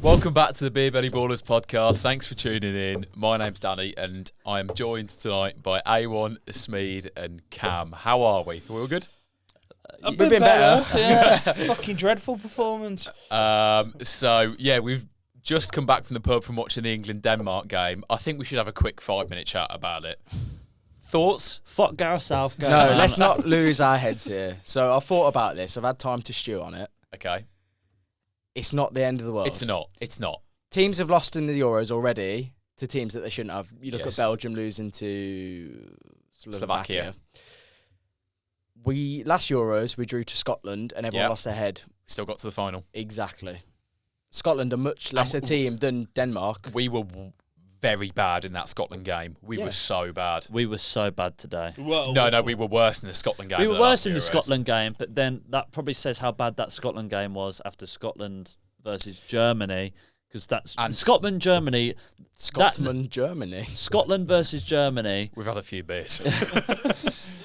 Welcome back to the Beer Belly Ballers podcast. Thanks for tuning in. My name's Danny, and I am joined tonight by A1, Smeed, and Cam. How are we? Are we all good? We've been better. Yeah. Fucking dreadful performance. We've just come back from the pub from watching the England-Denmark game. I think we should have a quick 5-minute chat about it. Thoughts? Fuck Gareth Southgate. No, let's not lose our heads here. So I thought about this. I've had time to stew on it. Okay. It's not the end of the world. It's not. Teams have lost in the Euros already to teams that they shouldn't have. You look Yes. at Belgium losing to Slovakia. Last Euros, we drew to Scotland and everyone Yep. lost their head. Still got to the final. Exactly. Scotland, a much lesser team than Denmark. We were very bad in that Scotland game. We were so bad. We were so bad today. No, we were worse in the Scotland game. We were than worse in last the Euros. Scotland game, but then that probably says how bad that Scotland game was after Scotland versus Germany, because that's Germany versus Germany. We've had a few beers.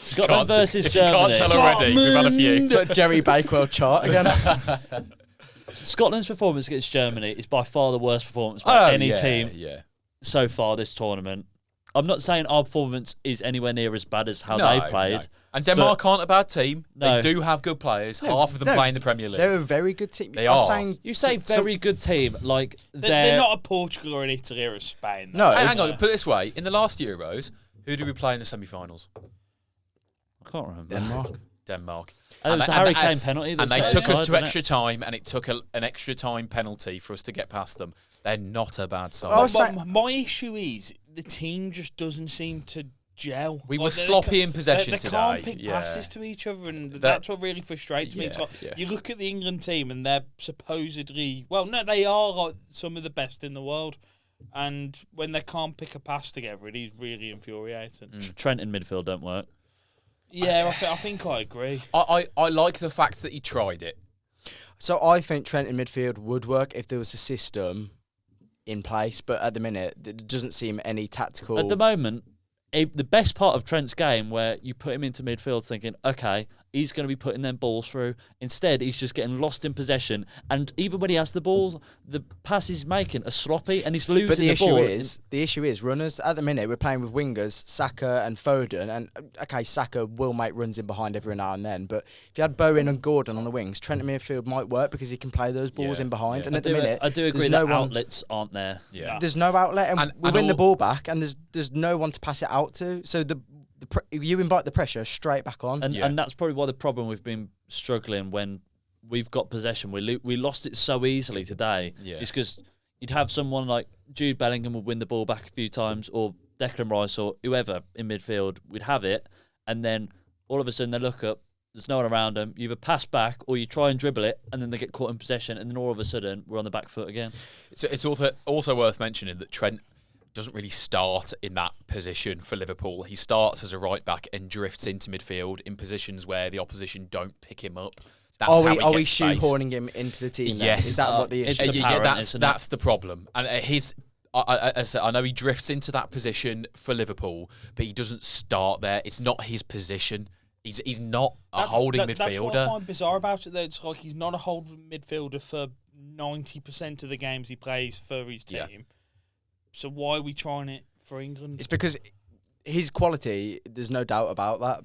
Scotland versus if you can't Germany. tell already, we've had a few. Like Jerry Bakewell chart again. Scotland's performance against Germany is by far the worst performance by any team so far this tournament. I'm not saying our performance is anywhere near as bad as how they've played. No. And Denmark aren't a bad team. No. They do have good players. Half of them play in the Premier League. They're a very good team. They are. You say very good team, like They're not a Portugal or an Italy or a Spain. No. Hang on, put it this way. In the last Euros, who did we play in the semi-finals? I can't remember. Denmark. And it was the Harry Kane penalty. And they took us to extra time, and it took an extra time penalty for us to get past them. They're not a bad side. My issue is the team just doesn't seem to gel. We were sloppy in possession they today. can't pick passes to each other, and that's what really frustrates me. It's like, you look at the England team, and they're supposedly they are like some of the best in the world. And when they can't pick a pass together, it is really infuriating. Trent in midfield don't work. Yeah, I think I agree. I like the fact that he tried it. So I think Trent in midfield would work if there was a system in place, but at the minute, there doesn't seem any tactical... At the moment, the best part of Trent's game where you put him into midfield thinking, okay, he's going to be putting them balls through. Instead, he's just getting lost in possession. And even when he has the ball, the passes he's making are sloppy and he's losing the ball. The issue is runners. At the minute, we're playing with wingers, Saka and Foden. And, okay, Saka will make runs in behind every now and then. But if you had Bowen and Gordon on the wings, Trent in midfield might work because he can play those balls in behind. Yeah. And at the minute, I do agree that outlets aren't there. Yeah. There's no outlet. And we win the ball back and there's no one to pass it out to. So you invite the pressure straight back on. And that's probably why the problem we've been struggling when we've got possession. We lost it so easily today. Yeah. It's because you'd have someone like Jude Bellingham would win the ball back a few times, or Declan Rice or whoever in midfield. We'd have it, and then all of a sudden they look up, there's no one around them. You either pass back or you try and dribble it, and then they get caught in possession, and then all of a sudden we're on the back foot again. It's also worth mentioning that Trent doesn't really start in that position for Liverpool. He starts as a right back and drifts into midfield in positions where the opposition don't pick him up. That's are how we he gets space. shoehorning him into the team? Yes. Then? Is that what the issue is? That's the problem. And I know he drifts into that position for Liverpool, but he doesn't start there. It's not his position. He's not a holding midfielder. That's what I find bizarre about it, though. It's like he's not a holding midfielder for 90% of the games he plays for his team. Yeah. So why are we trying it for England? It's because his quality, there's no doubt about that.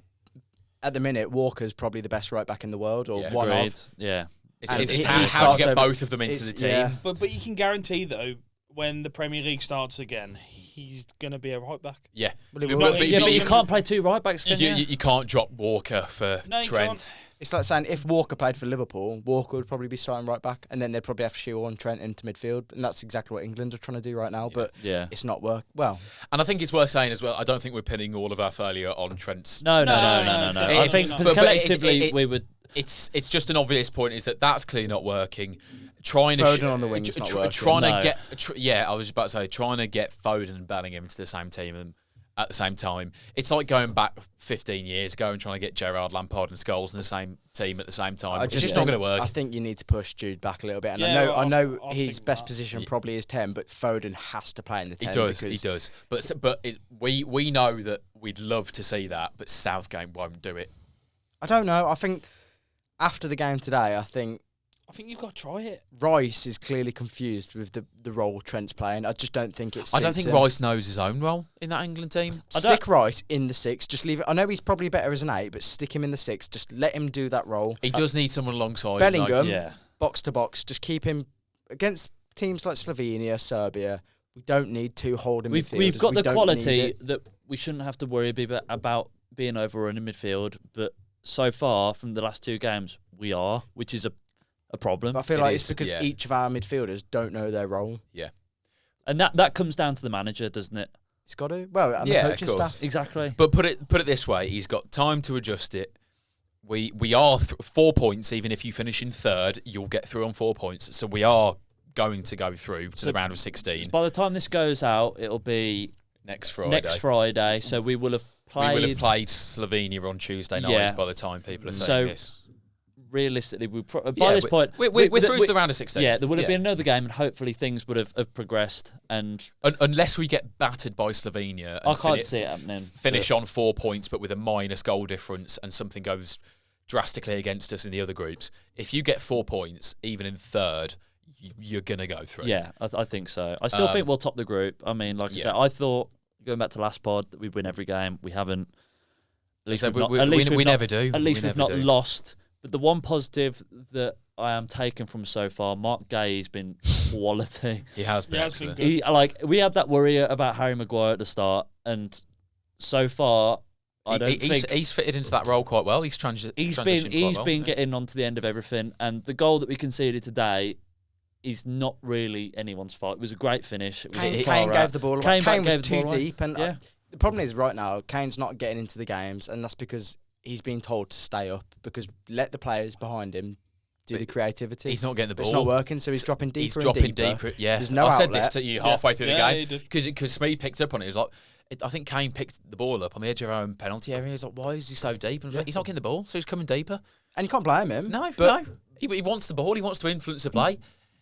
At the minute, Walker's probably the best right back in the world, or one agreed. of. Yeah. It's how to get both of them into the team. Yeah. But you can guarantee, though, when the Premier League starts again, he's going to be a right back. Yeah. But you can't play two right backs, can you? You can't drop Walker for Trent. Can't. It's like saying if Walker played for Liverpool, Walker would probably be starting right back, and then they'd probably have to shoehorn Trent into midfield, and that's exactly what England are trying to do right now. But it's not work well. And I think it's worth saying as well, I don't think we're pinning all of our failure on Trent's. No. I think because collectively we would. It's just an obvious point is that's clearly not working. Trying Foden to on the wing is not working. Trying to get I was about to say trying to get Foden and Bellingham into the same team and at the same time. It's like going back 15 years ago and trying to get Gerrard, Lampard and Scholes in the same team at the same time. It's just not going to work. I think you need to push Jude back a little bit. And I know his best position probably is 10, but Foden has to play in the 10. He does. But we know that we'd love to see that, but Southgate won't do it. I don't know. I think after the game today, I think you've got to try it. Rice is clearly confused with the role Trent's playing. I just don't think it's. I don't think Rice knows his own role in that England team. Stick Rice in the 6. Just leave it. I know he's probably better as an 8, but stick him in the 6. Just let him do that role. He does need someone alongside Bellingham. him. Box to box. Just keep him against teams like Slovenia, Serbia. We don't need to hold him. We've got the quality that we shouldn't have to worry about being overrun in midfield. But so far from the last 2 games, we are, which is a problem. But I feel like it's because each of our midfielders don't know their role. Yeah. And that comes down to the manager, doesn't it? He's got to. Well, and the coaching staff. Exactly. But put it this way, he's got time to adjust it. We are 4 points. Even if you finish in 3rd, you'll get through on 4 points. So we are going to go through to the round of 16. By the time this goes out, it'll be next Friday. So we will have played. We will have played Slovenia on Tuesday night by the time people are saying this. Realistically, by this point, we're through to the round of 16. Yeah, there would have been another game, and hopefully things would have progressed. And unless we get battered by Slovenia, and I can't see it happening. Finish on 4 points, but with a minus goal difference, and something goes drastically against us in the other groups. If you get 4 points, even in 3rd, you're gonna go through. Yeah, I think so. I still think we'll top the group. I mean, like I said, I thought going back to last pod that we'd win every game. We haven't. At least we never do. At least we've not lost. But the one positive that I am taking from so far, Mark Gay's been quality. He has been excellent. We had that worry about Harry Maguire at the start, and so far, I don't think he's fitted into that role quite well. He's been getting onto the end of everything, and the goal that we conceded today is not really anyone's fault. It was a great finish. Kane gave the ball away. Kane was too deep, and yeah. The problem is right now, Kane's not getting into the games, and that's because he's being told to stay up, because let the players behind him do the creativity. He's not getting the ball. It's not working, so he's dropping deeper. He's dropping deeper. Yeah, there's no I said outlet. this to you halfway through the game because Smeed picked up on it. He was like, I think Kane picked the ball up on the edge of our own penalty area. He's like, why is he so deep? And he's not getting the ball, so he's coming deeper. And you can't blame him. No. He wants the ball. He wants to influence the play.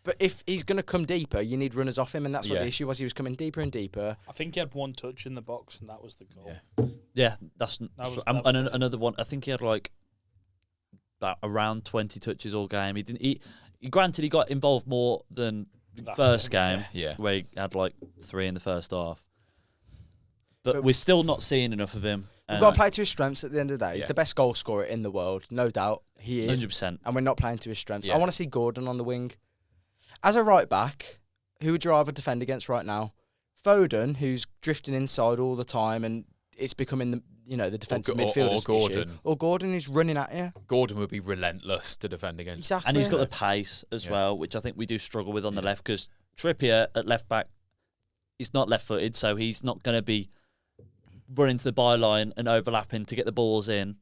But if he's going to come deeper, you need runners off him, and that's what the issue was. He was coming deeper and deeper. I think he had 1 touch in the box, and that was the goal. Yeah, another one. I think he had like about around 20 touches all game. He granted he got involved more than the first game, where he had like 3 in the first half. But we're still not seeing enough of him. We've got to play to his strengths at the end of the day. He's the best goal scorer in the world, no doubt. He is. 100%. And we're not playing to his strengths. I want to see Gordon on the wing. As a right back, who would you rather defend against right now? Foden, who's drifting inside all the time, and it's becoming the defensive midfielder's issue. Or Gordon, who's running at you. Gordon would be relentless to defend against. Exactly. And he's got the pace as well, which I think we do struggle with on the left, because Trippier at left back, he's not left-footed, so he's not going to be running to the byline and overlapping to get the balls in.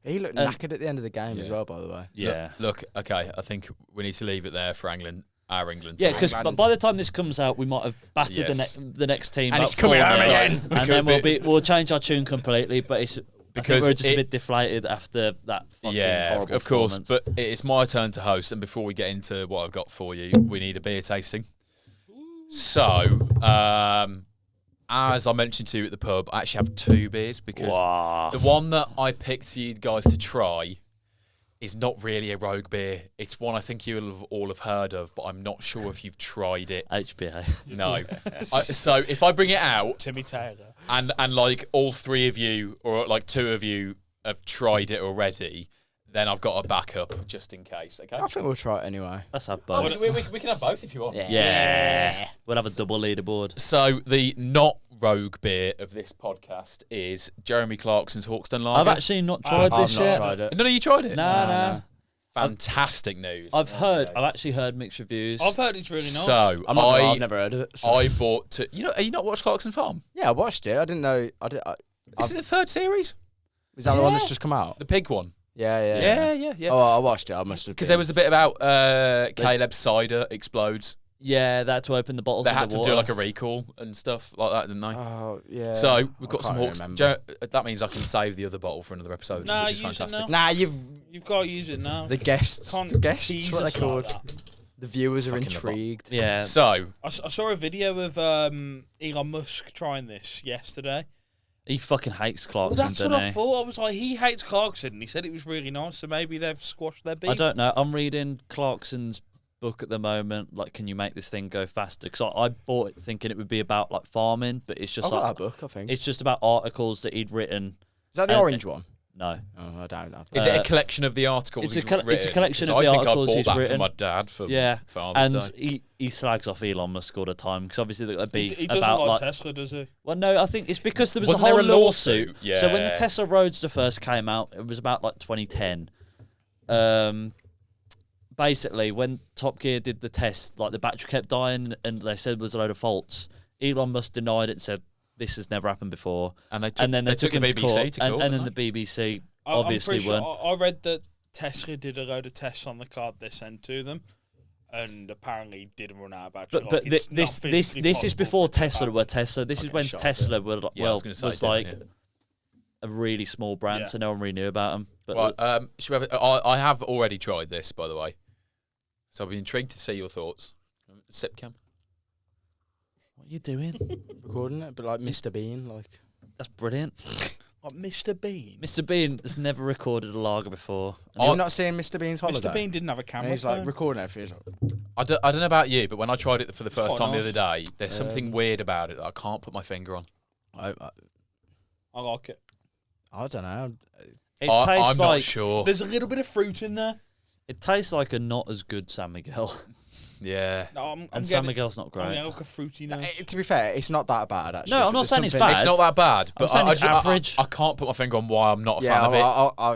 He looked knackered at the end of the game as well, by the way. Yeah. Look, okay, I think we need to leave it there for England. Our England team. Yeah, because by the time this comes out, we might have battered the next team, and it's coming home again. And then we'll change our tune completely. But it's because we're just a bit deflated after that. Horrible of course. But it's my turn to host, and before we get into what I've got for you, we need a beer tasting. So, as I mentioned to you at the pub, I actually have 2 beers because the one that I picked for you guys to try is not really a rogue beer. It's one I think you'll all have heard of, but I'm not sure if you've tried it. HBA. No. So if I bring it out, Timmy Taylor, and like all 3 of you or like 2 of you have tried it already, then I've got a backup just in case. Okay. I think we'll try it anyway. Let's have both. We can have both if you want. Yeah. We'll have a double leaderboard. So the not rogue beer of this podcast is Jeremy Clarkson's Hawkstone Lager. I've actually not tried this yet. I've not tried it. No, you tried it? No. Fantastic news. I've actually heard mixed reviews. I've heard it's really nice. So I've never heard of it. So. I bought to are you not watched Clarkson Farm? Yeah, I watched it. I didn't know. This is the 3rd series. Is that the one that's just come out? The pig one. Yeah. Oh, I watched it. I must have. Because there was a bit about Caleb's cider explodes. Yeah, they had to open the bottles. They had to do like a recall and stuff like that, didn't they? Oh, yeah. So we've got some Hawks. That means I can save the other bottle for another episode, which is fantastic. You've got to use it now. The guests, what they're called. The viewers are intrigued. Yeah. So I saw a video of Elon Musk trying this yesterday. He fucking hates Clarkson, Well, that's what doesn't I he? thought. I was like, he hates Clarkson, and he said it was really nice, so maybe they've squashed their beef. I don't know. I'm reading Clarkson's book at the moment. Like, can you make this thing go faster? Because I bought it thinking it would be about like farming, but it's just I've got like that book, I think. it's just about articles that he'd written. Is that the orange one? No. Oh, I don't know. Is it a collection of the articles it's he's a col- written? it's a collection 'Cause of the I articles think I he's bought that written. for my dad for Yeah, Father's and Day. he slags off Elon Musk all the time because obviously they've got a beef He doesn't about like Tesla, does he? Well, no, I think it's because there was Wasn't the whole there a lawsuit. lawsuit? So when the Yeah. Tesla Roadster first came out, it was about like 2010. Basically, when Top Gear did the test, like the battery kept dying, and they said there was a load of faults. Elon Musk denied it and said this has never happened before. And they And then they took the him to BBC court, to court. and then didn't the BBC I'm obviously pretty sure, won. I read that Tesla did a load of tests on the card they sent to them, and apparently didn't run out of battery. But like, it's not this physically is possible before for it to Tesla happen. were Tesla. This is Okay, when sharp, Tesla were Yeah, I was gonna say, was didn't like it? a really small brand, Yeah. so no one really knew about them. But Right, should we have I have already tried this, by the way. So I'll be intrigued to see your thoughts. Sipcam. what are you doing? Recording it, but like Mr. Bean, like. That's brilliant. Like Mr. Bean. Mr. Bean has never recorded a lager before. And You've not seen Mr. Bean's holiday? Mr. Bean didn't have a And camera he's phone. like recording it for you. I don't know about you, but when I tried it for the first quite time the nice. other day, there's something weird about it that I can't put my finger on. I like it. don't know. it I'm tastes not like sure. There's a little bit of fruit in there. it tastes like a not as good San Miguel, Yeah. No, I'm and San getting, Miguel's not I'm great. getting like a fruity note. To be fair, it's not that bad actually. No, I'm but not there's saying it's something- bad. It's not that bad, but saying it's I average. I can't put my finger on why I'm not a Yeah, fan of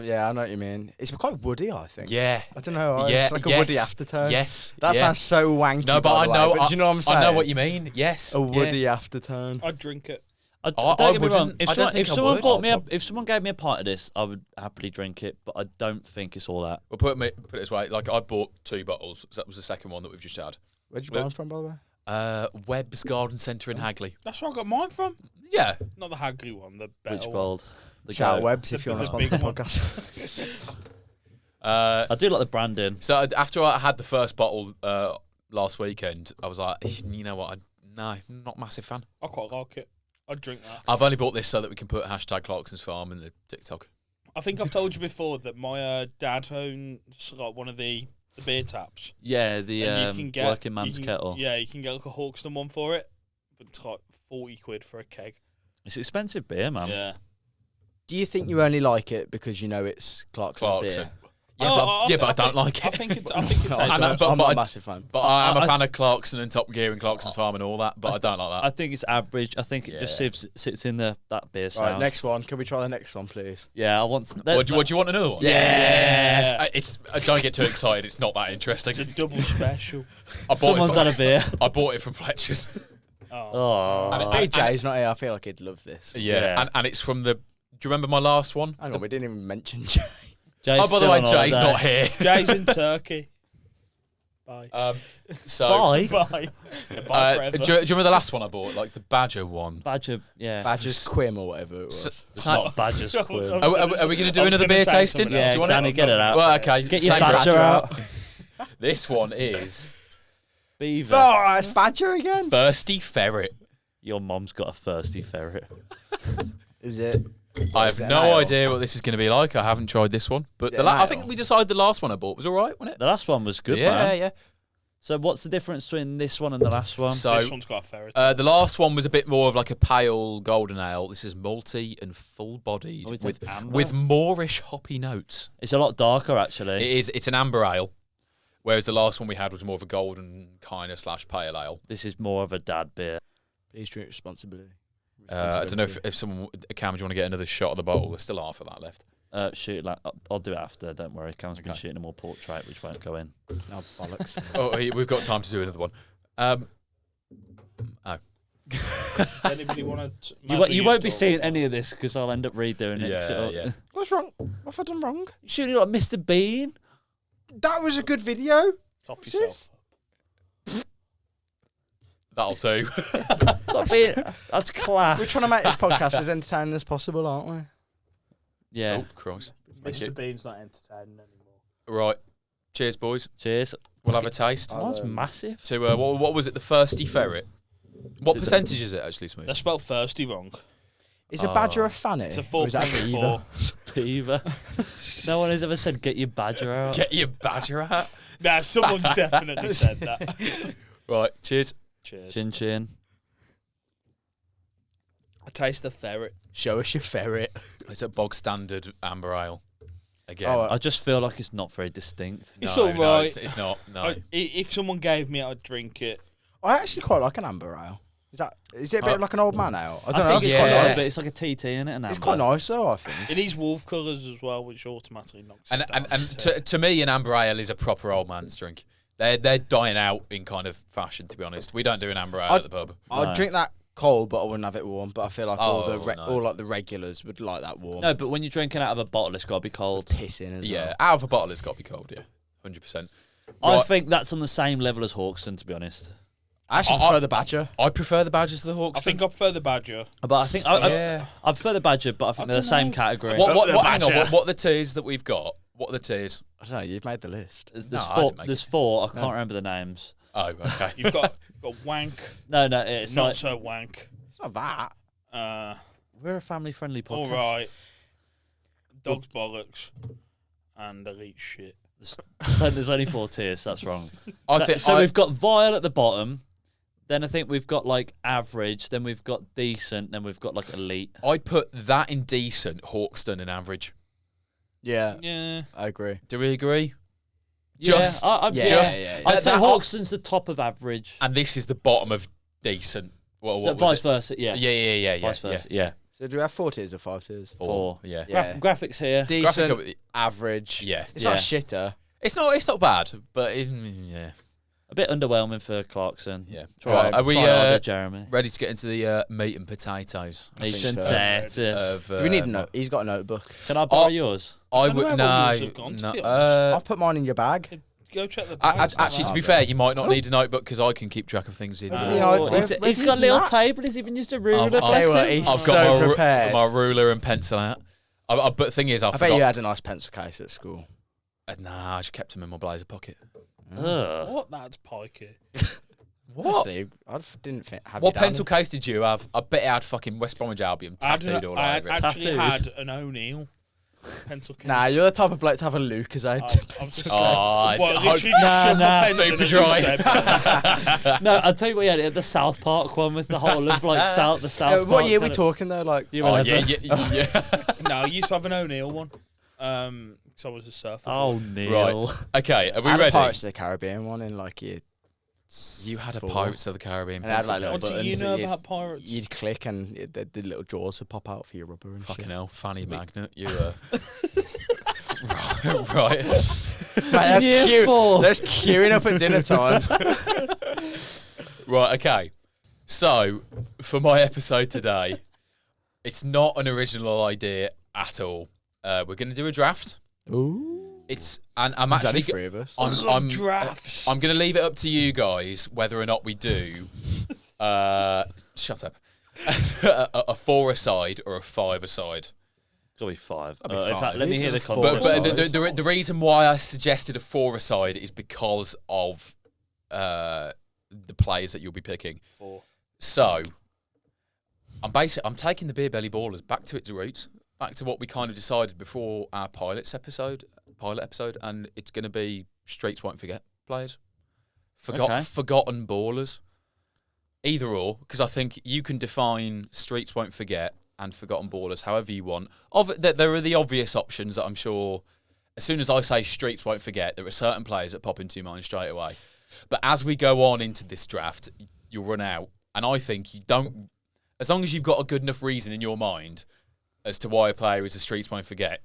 it. yeah, I know what you mean. It's quite woody, I think. Yeah. I don't know. Yeah, It's like a yes, woody afterturn. Yes. That yeah. sounds so wanky. No, but by I the way, know. But do you know what I'm saying? I know what you mean. Yes. A yeah. woody afterturn. I'd drink it. Don't I get me wrong. wouldn't- If I don't someone, think if I someone would. bought me if someone gave me a pint of this, I would happily drink it. But I don't think it's all that. Well, put it this way. Like I bought 2 bottles. So that was the second one that we've just had. Where'd you buy them from, by the way? Webb's Garden Centre in Hagley. That's where I got mine from. Yeah. Not the Hagley one, the better Which one. bold? The Shout out goat. Webbs if The- you want to the sponsor the big one. podcast. I do like the branding. So after I had the first bottle last weekend, I was like, you know what? No, not a massive fan. I quite like it. I'd drink that. I've only bought this so that we can put hashtag Clarkson's Farm in the TikTok. I think I've told you before that my dad owns like one of the beer taps. Yeah, the And you can get working man's you can- kettle. Yeah, you can get like a Hawkston one for it, but it's like 40 quid for a keg. It's expensive beer, man. Yeah. Do you think you only like it because you know it's Clarkson Clarkson. beer? Yeah, Oh, but I don't like it. I think it tastes I know, nice. but- I'm not I- a massive fan. But I am a I- fan of Clarkson and Top Gear and Clarkson's Farm and all that, but I don't like I that. think it's average. I think it just Yeah. sits in that beer sound. Right, next one. Can we try the next one, please? Yeah, I want. What do you want another one? Yeah. It's don't get too excited. It's not that interesting. It's a double special. I bought Someone's it had a beer. I bought it from Fletcher's. Oh. Oh, And it- Hey, Jay's not here. I feel like he'd love this. Yeah, and it's from the. Do you remember my last one? Hang on, we didn't even mention Jay. Jay's Oh, by the still way, on Jay's holiday. not here. Jay's in Turkey. Bye. So, Bye. Bye. Yeah, bye forever. do you remember the last one I bought, like the Badger one? Badger, yeah. Badger's Quim or whatever it was. It's not Badger's Quim. Are we going to do I was another gonna beer say tasting? something Yeah, Do you want Danny, it? get it out. Well, okay. Get your same Badger brand. out. This one is Beaver. Oh, it's Badger again. Thirsty Ferret. Your mom's got a thirsty ferret. Is it? I Is have it no an ale? idea what this is going to be like. I haven't tried this one, but Is it an I think ale? we decided the last one I bought was all right, wasn't it? The last one was good, Yeah, man. yeah. So what's the difference between this one and the last one? So This one's got a ferret. the last one was a bit more of like a pale golden ale. This is malty and full-bodied Oh, it's with an amber? with Moorish hoppy notes. It's a lot darker, actually. It is. It's an amber ale, whereas the last one we had was more of a golden kind of / pale ale. This is more of a dad beer. Please drink responsibility. I don't know if someone, Cam, do you want to get another shot of the bottle? There's still half of that left. Shoot, like I'll do it after. Don't worry. Cam's been shooting a more portrait, which won't go in. Oh, bollocks. Oh, we've got time to do another one. Anybody want to? You won't be seeing any of this because I'll end up redoing it. Yeah, yeah. What's wrong? What have I done wrong? Shooting like Mr. Bean. That was a good video. Top yourself. That'll do. That's class. We're trying to make this podcast as entertaining as possible, aren't we? Yeah. Oh, Christ. Thank Mr. you. Bean's not entertaining anymore. Right. Cheers, boys. Cheers. We'll have a taste. That one's massive. To what was it? The Thirsty Ferret. What Is it percentage is it actually, Smooth? They spelled thirsty wrong. Is a badger a fanny? It's a Or is that a 4.4. Beaver. No one has ever said, get your badger out. Get your badger out. Nah, someone's definitely said that. Right, cheers. Cheers. Chin chin. I taste the ferret. Show us your ferret. It's a bog standard amber ale. Again. Oh, I just feel like it's not very distinct. It's No, all no, right. it's not. No. If someone gave me it, I'd drink it. I actually quite like an amber ale. Is it a bit like an old man ale? I don't I know. think it's yeah. quite Yeah. nice, but it's like a TT in it. And It's quite nice though, I think. It is wolf colours as well, which automatically knocks it down. And to me, an amber ale is a proper old man's drink. They're dying out in kind of fashion, to be honest. We don't do an amber ale at the pub. I'd No. drink that cold, but I wouldn't have it warm. But I feel like all no. like the regulars would like that warm. No, but when you're drinking out of a bottle, it's got to be cold. Pissing as Yeah, well. out of a bottle, it's got to be cold. Yeah, 100%. I Right. think that's on the same level as Hawkston, to be honest. I actually prefer the badger. I prefer the badgers to the Hawks. I think I prefer the badger. But I think Yeah. I prefer the badger, but I think they're the same category. What The hang on, badger. what are the tiers that we've got? What are the tiers? I don't know. You've made the list. There's No, I four. didn't make There's it. four. I can't remember the names. Oh, okay. You've got wank, No, it's not like so wank. It's not that. we're a family-friendly podcast. All right. Dog's bollocks and elite shit. So there's only 4 tiers. That's wrong. I So we've got vile at the bottom. Then I think we've got like average. Then we've got decent. Then we've got like elite. I'd put that in decent, Hawkston in average. Yeah, Yeah. I agree. Do we agree? Yeah, Just, Yeah, just, yeah, yeah. I'd say that- Hawkston's the top of average. and this is the bottom of decent. What was Vice it? versa. Yeah. Yeah. Vice versa. Yeah. So do we have 4 tiers or 5 tiers? 4. Yeah. Yeah. Graphics here. Decent, Graphic- average. Yeah. It's not a Yeah. shitter. It's not bad, but yeah. A bit underwhelming for Clarkson. Yeah. Try, Right, are we try harder, Jeremy? ready to get into the meat and potatoes? I think Decent so. status. Of, Do we need a note? He's got a notebook. Can I borrow Oh, yours? I don't know would where all yours have gone, to be honest. I'll put mine in your bag. Go check the bags. Actually, to be fair, you might not need a notebook because I can keep track of things in. Yeah, Oh, where's he's got a little table. He's even used a ruler. bless tell you what, him. he's I've so got prepared. my ruler and pencil out. But the thing is, I I bet forgot. you had a nice pencil case at school. Nah, I just kept them in my blazer pocket. Ugh. What? That's pikey. What? See, didn't think. Have What you done pencil case did you have? I bet it had fucking West Bromwich Albion tattooed all I over it. actually Tattoos. had an O'Neill pencil case. Nah, you're the type of bloke to have a Lucasade. I was just Oh, well, I- literally Nah, just nah. pencil Super and dry. tape. No, I'll tell you what, he had the South Park one with the whole of like the South Park. What year we kind of- talking though? Like, Year Oh, 11. yeah. No, I used to have an O'Neill one. Because I was a surfer. Oh, Neil. Right. Okay, are we I had a ready? Pirates of the Caribbean one in like year. You had a 4. Pirates of the Caribbean And it had, pencil like, little case. What do you buttons know that you- about pirates? You'd click and the little drawers would pop out for your rubber and Fucking shit. hell, fanny magnet. You right. Mate, that's Year cute. 4. That's queuing up at dinner time. Right, okay. So, for my episode today, it's not an original idea at all. We're going to do a draft. Ooh. And I'm There's actually only 3 of us. Love drafts. I'm going to leave it up to you guys whether or not we do. Shut up. a 4-a-side or a 5-a-side. Gotta be 5. That'd be In 5. fact, let me hear the Four concept. But sides. the reason why I suggested a 4-a-side is because of the players that you'll be picking. 4. So, I'm taking the Beer Belly Ballers back to its roots, back to what we kind of decided before our pilot episode, and it's going to be Streets Won't Forget players, Okay. forgotten ballers, either or, because I think you can define Streets Won't Forget and forgotten ballers however you want. There are the obvious options that I'm sure. As soon as I say Streets Won't Forget, there are certain players that pop into your mind straight away. But as we go on into this draft, you'll run out. And I think you don't, as long as you've got a good enough reason in your mind as to why a player is a Streets Won't Forget,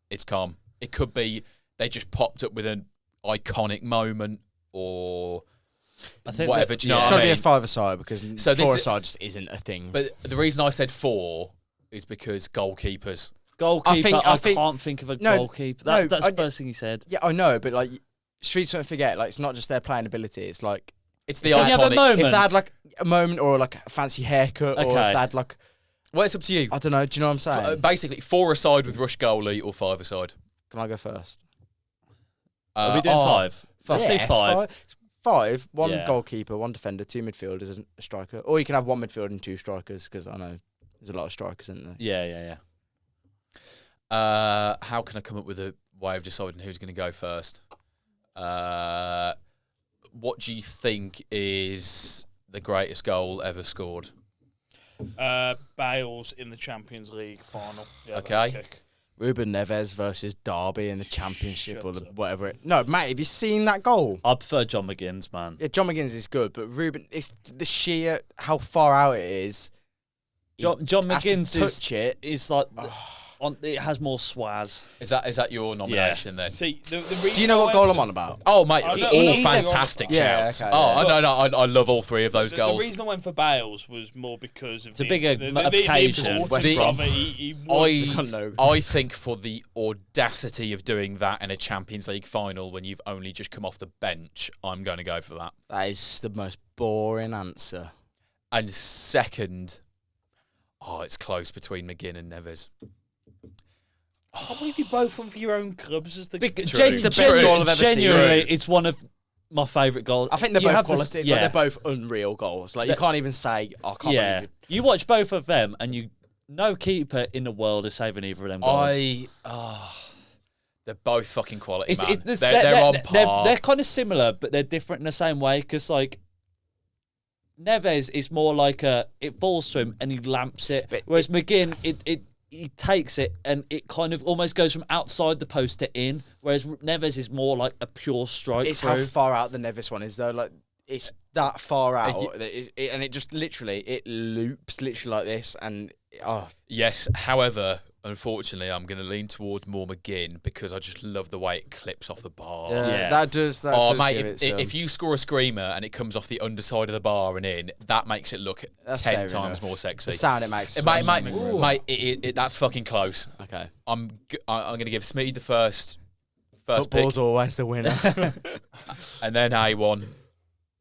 it's calm. It could be they just popped up with an iconic moment or I think whatever. that- Do you know It's what got I to be mean? a 5-a-side because So this 4-a-side just isn't a thing. But the reason I said 4 is because goalkeepers. Goalkeeper, I think- can't think of a No, goalkeeper. no, That's I- the first thing he said. yeah, I know, but like Streets Won't Forget, like it's not just their playing ability. It's like It's the Can you have a iconic. moment? if they had like a moment or like a fancy haircut, or if Okay. they had like Well, it's up to you. I don't know. Do you know what I'm saying? Basically, 4-a-side with rush goalie or 5-a-side. Can I go first? Are we doing 5? Let's do Yes, 5. 5. One Yeah. goalkeeper, one defender, 2 midfielders, and a striker. Or you can have 1 midfielder and 2 strikers because I know There's a lot of strikers, isn't there? Yeah. How can I come up with a way of deciding who's going to go first? What do you think is the greatest goal ever scored? Bales in the Champions League final. Yeah, okay. Ruben Neves versus Derby in the Championship whatever. No, mate, have you seen that goal? I prefer John McGinn's, man. Yeah, John McGinn's is good, but Ruben, it's the sheer how far out it is. John McGinn's is like it has more swaz. Is that your nomination then? See, do you know what goal I'm on about? Oh, mate, all fantastic shouts. Okay, I love all three of those goals. The reason I went for Bales was more because of it's a bigger occasion. I think for the audacity of doing that in a Champions League final when you've only just come off the bench, I'm going to go for that. That is the most boring answer. And second, it's close between McGinn and Neves. I believe you both went for your own clubs as the It's the best goal I've ever seen. Genuinely, it's one of my favourite goals. I think they're both quality. Like, they're both unreal goals. Like you can't even say, I can't believe it. You watch both of them, and no keeper in the world is saving either of them goals. They're both fucking quality, man. They're on par. They're kind of similar, but they're different in the same way. Because like Neves is more like it falls to him and he lamps it, whereas McGinn he takes it and it kind of almost goes from outside the post to in, whereas Neves is more like a pure strike. It's how far out the Neves one is though. Like it's that far out, and it just literally loops literally like this. And yes, however, unfortunately, I'm going to lean towards more McGinn because I just love the way it clips off the bar. Yeah. That does. Mate, if you score a screamer and it comes off the underside of the bar and in, that makes it look 10 times more sexy. The sound it makes. Mate, that's fucking close. Okay. I'm going to give Smitty the first Football's pick. Always the winner. And then A1.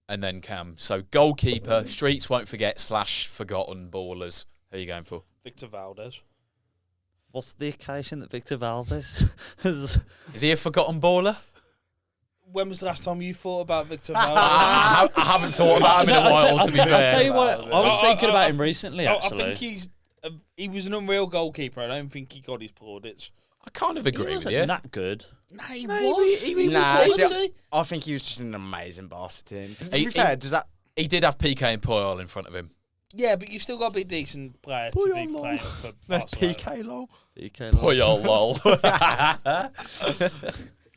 And then Cam. So goalkeeper, Streets won't forget / forgotten ballers. Who are you going for? Victor Valdez. What's the occasion that Victor Valdez is he a forgotten baller? When was the last time you thought about Victor Valdez? I haven't thought about him in a while, to be fair. I'll tell you what, I was thinking about him recently, actually. I think he was an unreal goalkeeper. I don't think he got his plaudits. I kind of agree with you. He wasn't that good. No, he was. He was I think he was just an amazing Barca team. To be fair, he did have PK and Puyol in front of him. Yeah, but you've still got to be a decent player to be playing for Barcelona. PK lol. Puyol lol.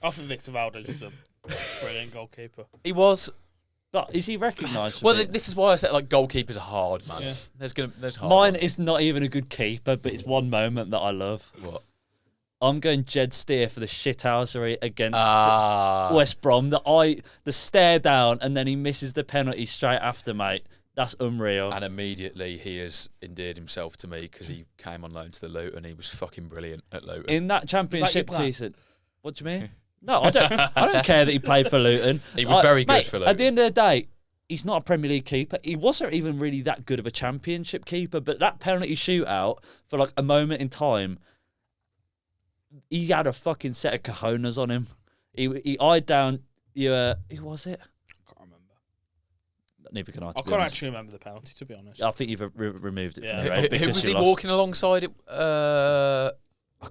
I think Victor Valdez was a brilliant goalkeeper. He was. But is he recognised? Well, this is why I said like goalkeepers are hard, man. Yeah. There's hard. Mine is not even a good keeper, but it's one moment that I love. What? I'm going Jed Steer for the shithousery against West Brom. The stare down and then he misses the penalty straight after, mate. That's unreal. And immediately he has endeared himself to me because he came on loan to the Luton. He was fucking brilliant at Luton. In that Championship season. What do you mean? No, I don't care that he played for Luton. He was very good for Luton. At the end of the day, he's not a Premier League keeper. He wasn't even really that good of a Championship keeper, but that penalty shootout for like a moment in time, he had a fucking set of cojones on him. He eyed down who was it? Neither can I. I can't actually remember the penalty, to be honest. I think you've removed it. Yeah. From the Who was he walking alongside? I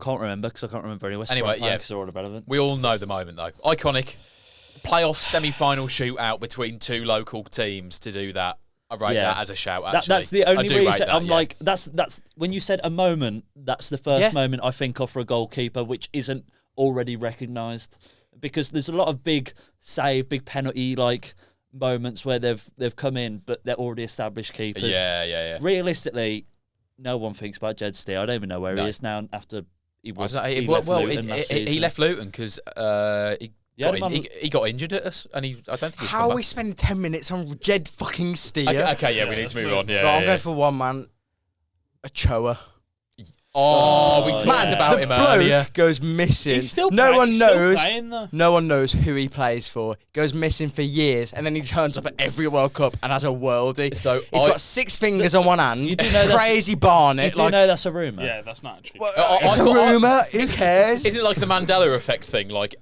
can't remember because I can't remember any West Brom players are all irrelevant. We all know the moment though. Iconic playoff semi-final shootout between two local teams to do that. I rate that as a shout. Actually, that's the only reason. I'm like, that's when you said a moment. That's the first moment I think of for a goalkeeper, which isn't already recognised, because there's a lot of big penalty like moments where they've come in, but they're already established keepers. Yeah. Realistically, no one thinks about Jed Steer. I don't even know where he is now after he left Luton last season. He left Luton because he got injured at us, and I don't think he's How are we spending 10 minutes on Jed fucking Steer? Okay, we need to move on. Yeah, I'm going for one man, Ochoa. We talked about him earlier. Bloke goes missing. He's still no one knows. Playing, though. No one knows who he plays for. Goes missing for years, and then he turns up at every World Cup and has a worldie. So he's got 6 fingers on one hand. You do know crazy Barnet. You do know that's a rumour. Yeah, that's not actually. It's a rumour. Who cares? Isn't it like the Mandela effect thing? Like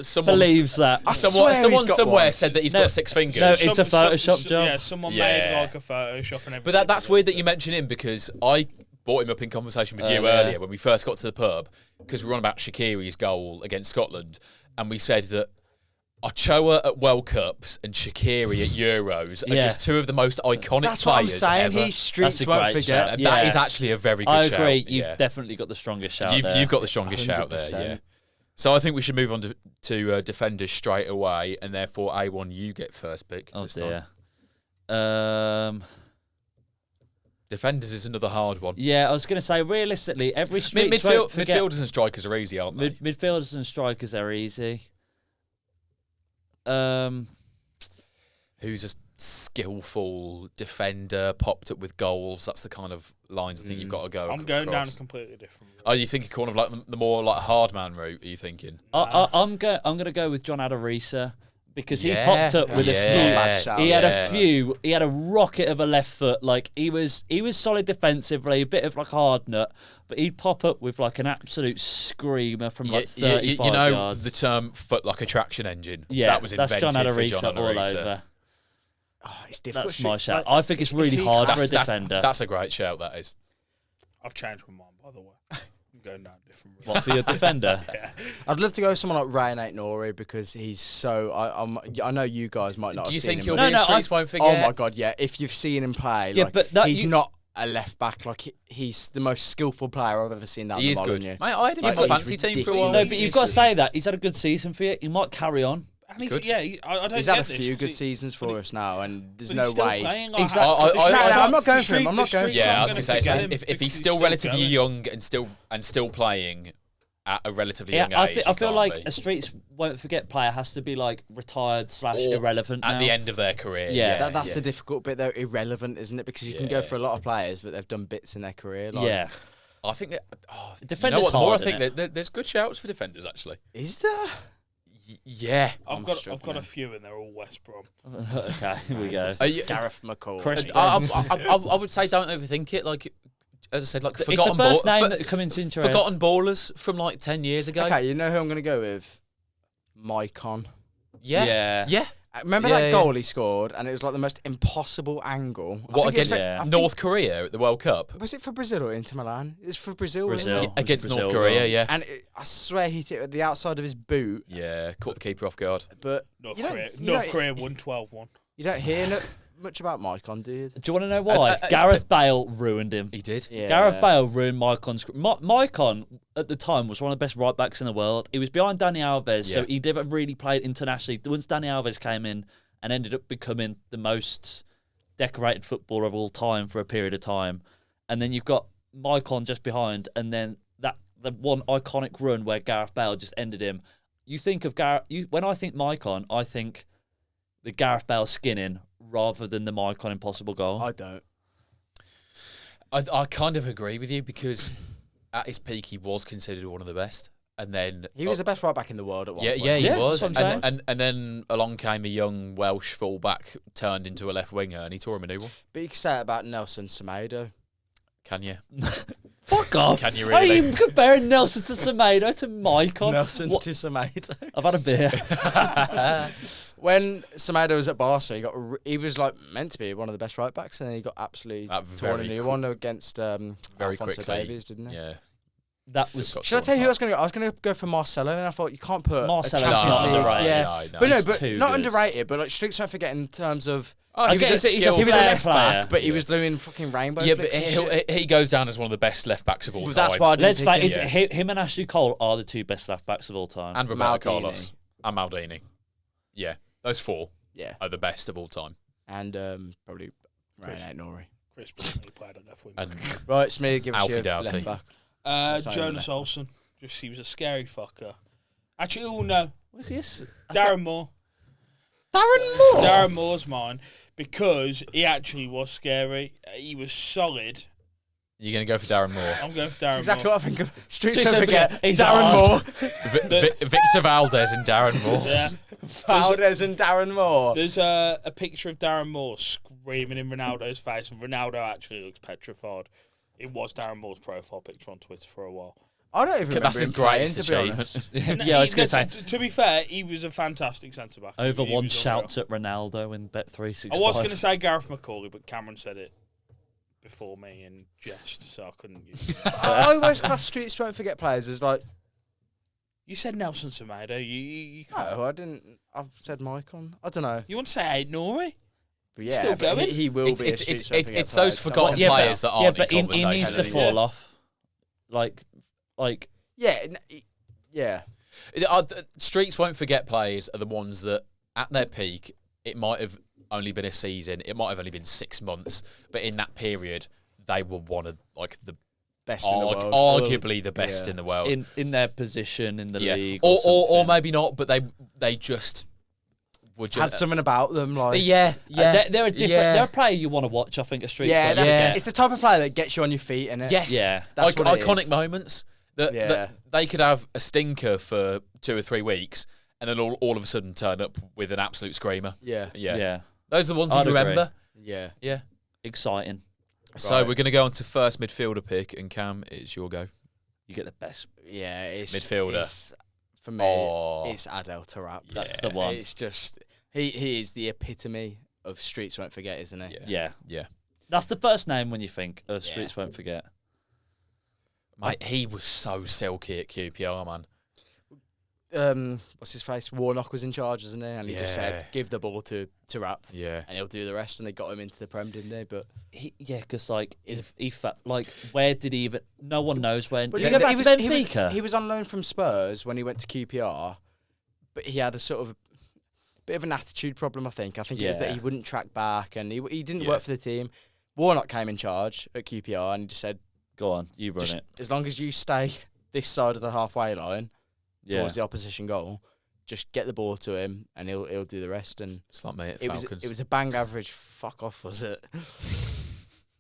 someone believes that. Someone somewhere said that he's got 6 fingers. No, it's a Photoshop job. Yeah, someone made like a Photoshop and everything. But that's weird that you mention him, because I brought him up in conversation with you earlier when we first got to the pub, because we were on about Shaqiri's goal against Scotland, and we said that Ochoa at World Cups and Shaqiri at Euros are just two of the most iconic That's what I'm players saying. ever. His streets won't forget. And that is actually a very good shout. I agree. You've definitely got the strongest shout there. You've got the strongest shout there, yeah. So I think we should move on to defenders straight away, and therefore, A1, you get first pick this time. Defenders is another hard one. Yeah, I was going to say, realistically, every street midfielders and strikers are easy, aren't they? Midfielders and strikers are easy. Who's a skillful defender, popped up with goals? That's the kind of lines I think you've got to go. I'm going down a completely different route. Oh, you think kind of like the more like hard man route? Are you thinking? I'm going to go with John Adorisa. Because he popped up with a few. He had a few. He had a rocket of a left foot. Like he was solid defensively, a bit of like a hard nut, but he'd pop up with like an absolute screamer from like 35 yards. The term "foot like a traction engine." Yeah, that was invented that's John Adorisa for John Adorisa. all over. Oh, it's difficult. That's my shout. I think it's really hard for a defender. That's a great shout. That is. I've changed my mind, by the way. I'm going down a different route. What, for your defender? Yeah. I'd love to go with someone like Ryan Aït-Nouri because he's so. I know you guys might not. Do you have seen think him. you'll be streets won't forget? Oh my god, yeah! If you've seen him play, Yeah, like, but he's not a left back. Like he's the most skillful player I've ever seen. He is good. Mate, I had him in my fancy team for a while. No, but you've got to say that he's had a good season for you. He might carry on. And I don't he's get had a this, few good seasons for us now, and there's no he's still way. playing, Exactly. I'm not going for him. I'm not going for him. Yeah, I was going to say if he's still relatively going. young and still playing at a relatively young age, I feel like a streets won't forget player has to be like retired / irrelevant at now. the end of their career. Yeah. That's the difficult bit, though. Irrelevant, isn't it? Because you can go for a lot of players, but they've done bits in their career. Like, yeah. I think that defenders. You know what? The more I hard, think that there's good shouts for defenders actually. Is there? Yeah, I've got a few, and they're all West Brom. Okay, here we go. Gareth McCall. I would say don't overthink it. Like as I said, like it's the first name that comes into your forgotten ballers from like 10 years ago. Okay, you know who I'm going to go with? Maicon. Yeah. Remember that goal he scored, and it was like the most impossible angle. What, against North Korea at the World Cup? Was it for Brazil or Inter Milan? It was for Brazil. Against North Korea, yeah. And I swear he hit it at the outside of his boot. Yeah, caught the keeper off guard. But North Korea won 12-1. You don't hear much about Maicon, do you? Do you want to know why? Gareth Bale ruined him. He did. Yeah. Gareth Bale ruined Maicon's. Maicon at the time was one of the best right backs in the world. He was behind Dani Alves, so he never really played internationally. Once Dani Alves came in and ended up becoming the most decorated footballer of all time for a period of time, and then you've got Maicon just behind, and then the one iconic run where Gareth Bale just ended him. You think of when I think Maicon, I think the Gareth Bale skinning rather than the Maicon impossible goal. I don't. I kind of agree with you because at his peak he was considered one of the best, and then he was the best right back in the world at one point. Yeah, he was. And then along came a young Welsh fullback turned into a left winger, and he tore him a new one. But you can say it about Nelson Semedo. Can you? Fuck off. Can you Are really? you comparing Nelson to Semedo to Maicon? Nelson to Semedo. I've had a beer. When Semedo was at Barca, he was like meant to be one of the best right backs, and then he got absolutely torn a new one against Alphonso Davies, didn't he? Yeah. That was. Should I tell you who I was going to go? I was going to go for Marcelo, and I thought you can't put Marcelo. a Champions League. Underrated. Yeah, but not good. underrated. But like streets don't forget in terms of. I he was guess a left player. back, but he was doing fucking rainbow. Yeah, but flips he goes down as one of the best left backs of all time. That's why I didn't Let's pick face it, him and Ashley Cole are the two best left backs of all time. And Roberto Maldini. Carlos. And Maldini. Yeah, those four are the best of all time. And probably Ryan Aït-Nouri. Chris Brindley played at left wing. And Right, Smee, give us Alfie your Doughty. left back. Jonas Olsen. Just he was a scary fucker. Actually, no. What's this? Darren Moore. Darren Moore's mine because he actually was scary. He was solid. You're going to go for Darren Moore. I'm going for Darren That's exactly Moore. what I think of. Streets Streets don't don't forget. forget. He's Darren Moore. Victor Valdez and Darren Moore. Yeah. Valdez and Darren Moore. There's a picture of Darren Moore screaming in Ronaldo's face, and Ronaldo actually looks petrified. It was Darren Moore's profile picture on Twitter for a while. I don't even remember That's his him playing, greatest to be achievement. honest. Yeah, I was going to say. To be fair, he was a fantastic centre back. Over He one was shouts at Ronaldo in Bet365. I was going to say Gareth McCauley, but Cameron said it before me in jest, so I couldn't use it. I always class Streets Won't Forget players as like. You said Nelson Semedo. You can't. No, I didn't. I've said Maicon. I don't know. You want to say Aid Nori? But yeah, Still but going? he will be. It's those forgotten Yeah, players that aren't but in he conversation. needs to fall off. Like. Yeah. Streets Won't Forget players are the ones that, at their peak, it might have only been a season, it might have only been 6 months, but in that period, they were one of like the Best in the world. Arguably the best in the world. In their position in the league. Or maybe not, but they just were just had something about them, like yeah. They're a different. They're a player you want to watch. I think a Streets. It's the type of player that gets you on your feet, innit? Yes, yeah, that's what it iconic is. moments that they could have a stinker for 2 or 3 weeks, and then all of a sudden turn up with an absolute screamer. Yeah. Those are the ones I'd you remember. Yeah. Exciting. So we're going to go on to first midfielder pick, and Cam, it's your go. You get the best. Yeah, it's Midfielder. It's, for me, it's Adel Taarabt. That's the one. It's just he is the epitome of Streets Won't Forget, isn't he? Yeah. Yeah. That's the first name when you think of Streets Won't Forget. Mate, he was so silky at QPR, man. What's his face? Warnock was in charge, wasn't he? And he just said, "Give the ball to Taarabt, and he'll do the rest." And they got him into the Prem, didn't they? But because like he felt like where did he even? No one knows when. But Did he go back to Benfica? he was on loan from Spurs when he went to QPR, but he had a sort of bit of an attitude problem. I think it was that he wouldn't track back, and he didn't work for the team. Warnock came in charge at QPR, and he just said, "Go on, you run it. As long as you stay this side of the halfway line." Towards the opposition goal, just get the ball to him and he'll do the rest. And it's like me at Falcons. It was a bang average. Fuck off, was it?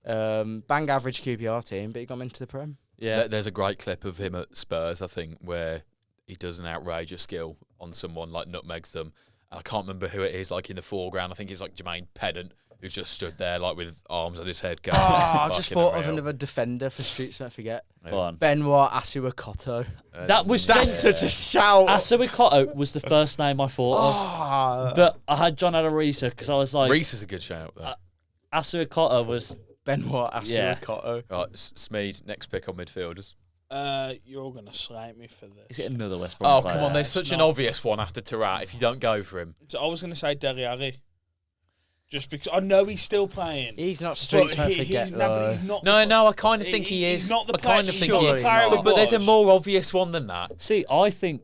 Bang average QPR team, but he got him into the Prem. Yeah, there's a great clip of him at Spurs, I think, where he does an outrageous skill on someone, like nutmegs them. And I can't remember who it is, like in the foreground. I think it's like Jermaine Pennant, who's just stood there like with arms on his head going. I just thought of another defender for Streets Don't Forget. Go on. Benoit Asuakoto. That's such a shout. Asuakoto was the first name I thought of. But I had John Adderisa because I was like... Reese is a good shout, though. Asuakoto was... Benoit Asuakoto. Right, Smeed, next pick on midfielders. You're all going to slate me for this. Is it another West Brom player? Come on, there's such an obvious one after Taarabt if you don't go for him. So I was going to say Dele Alli. Just because I know he's still playing. He's not Streets Won't Forget. But he's not. No, I kind of think he is. He's not the I kind of think player, he the player is. But there's a more obvious one than that. See, I think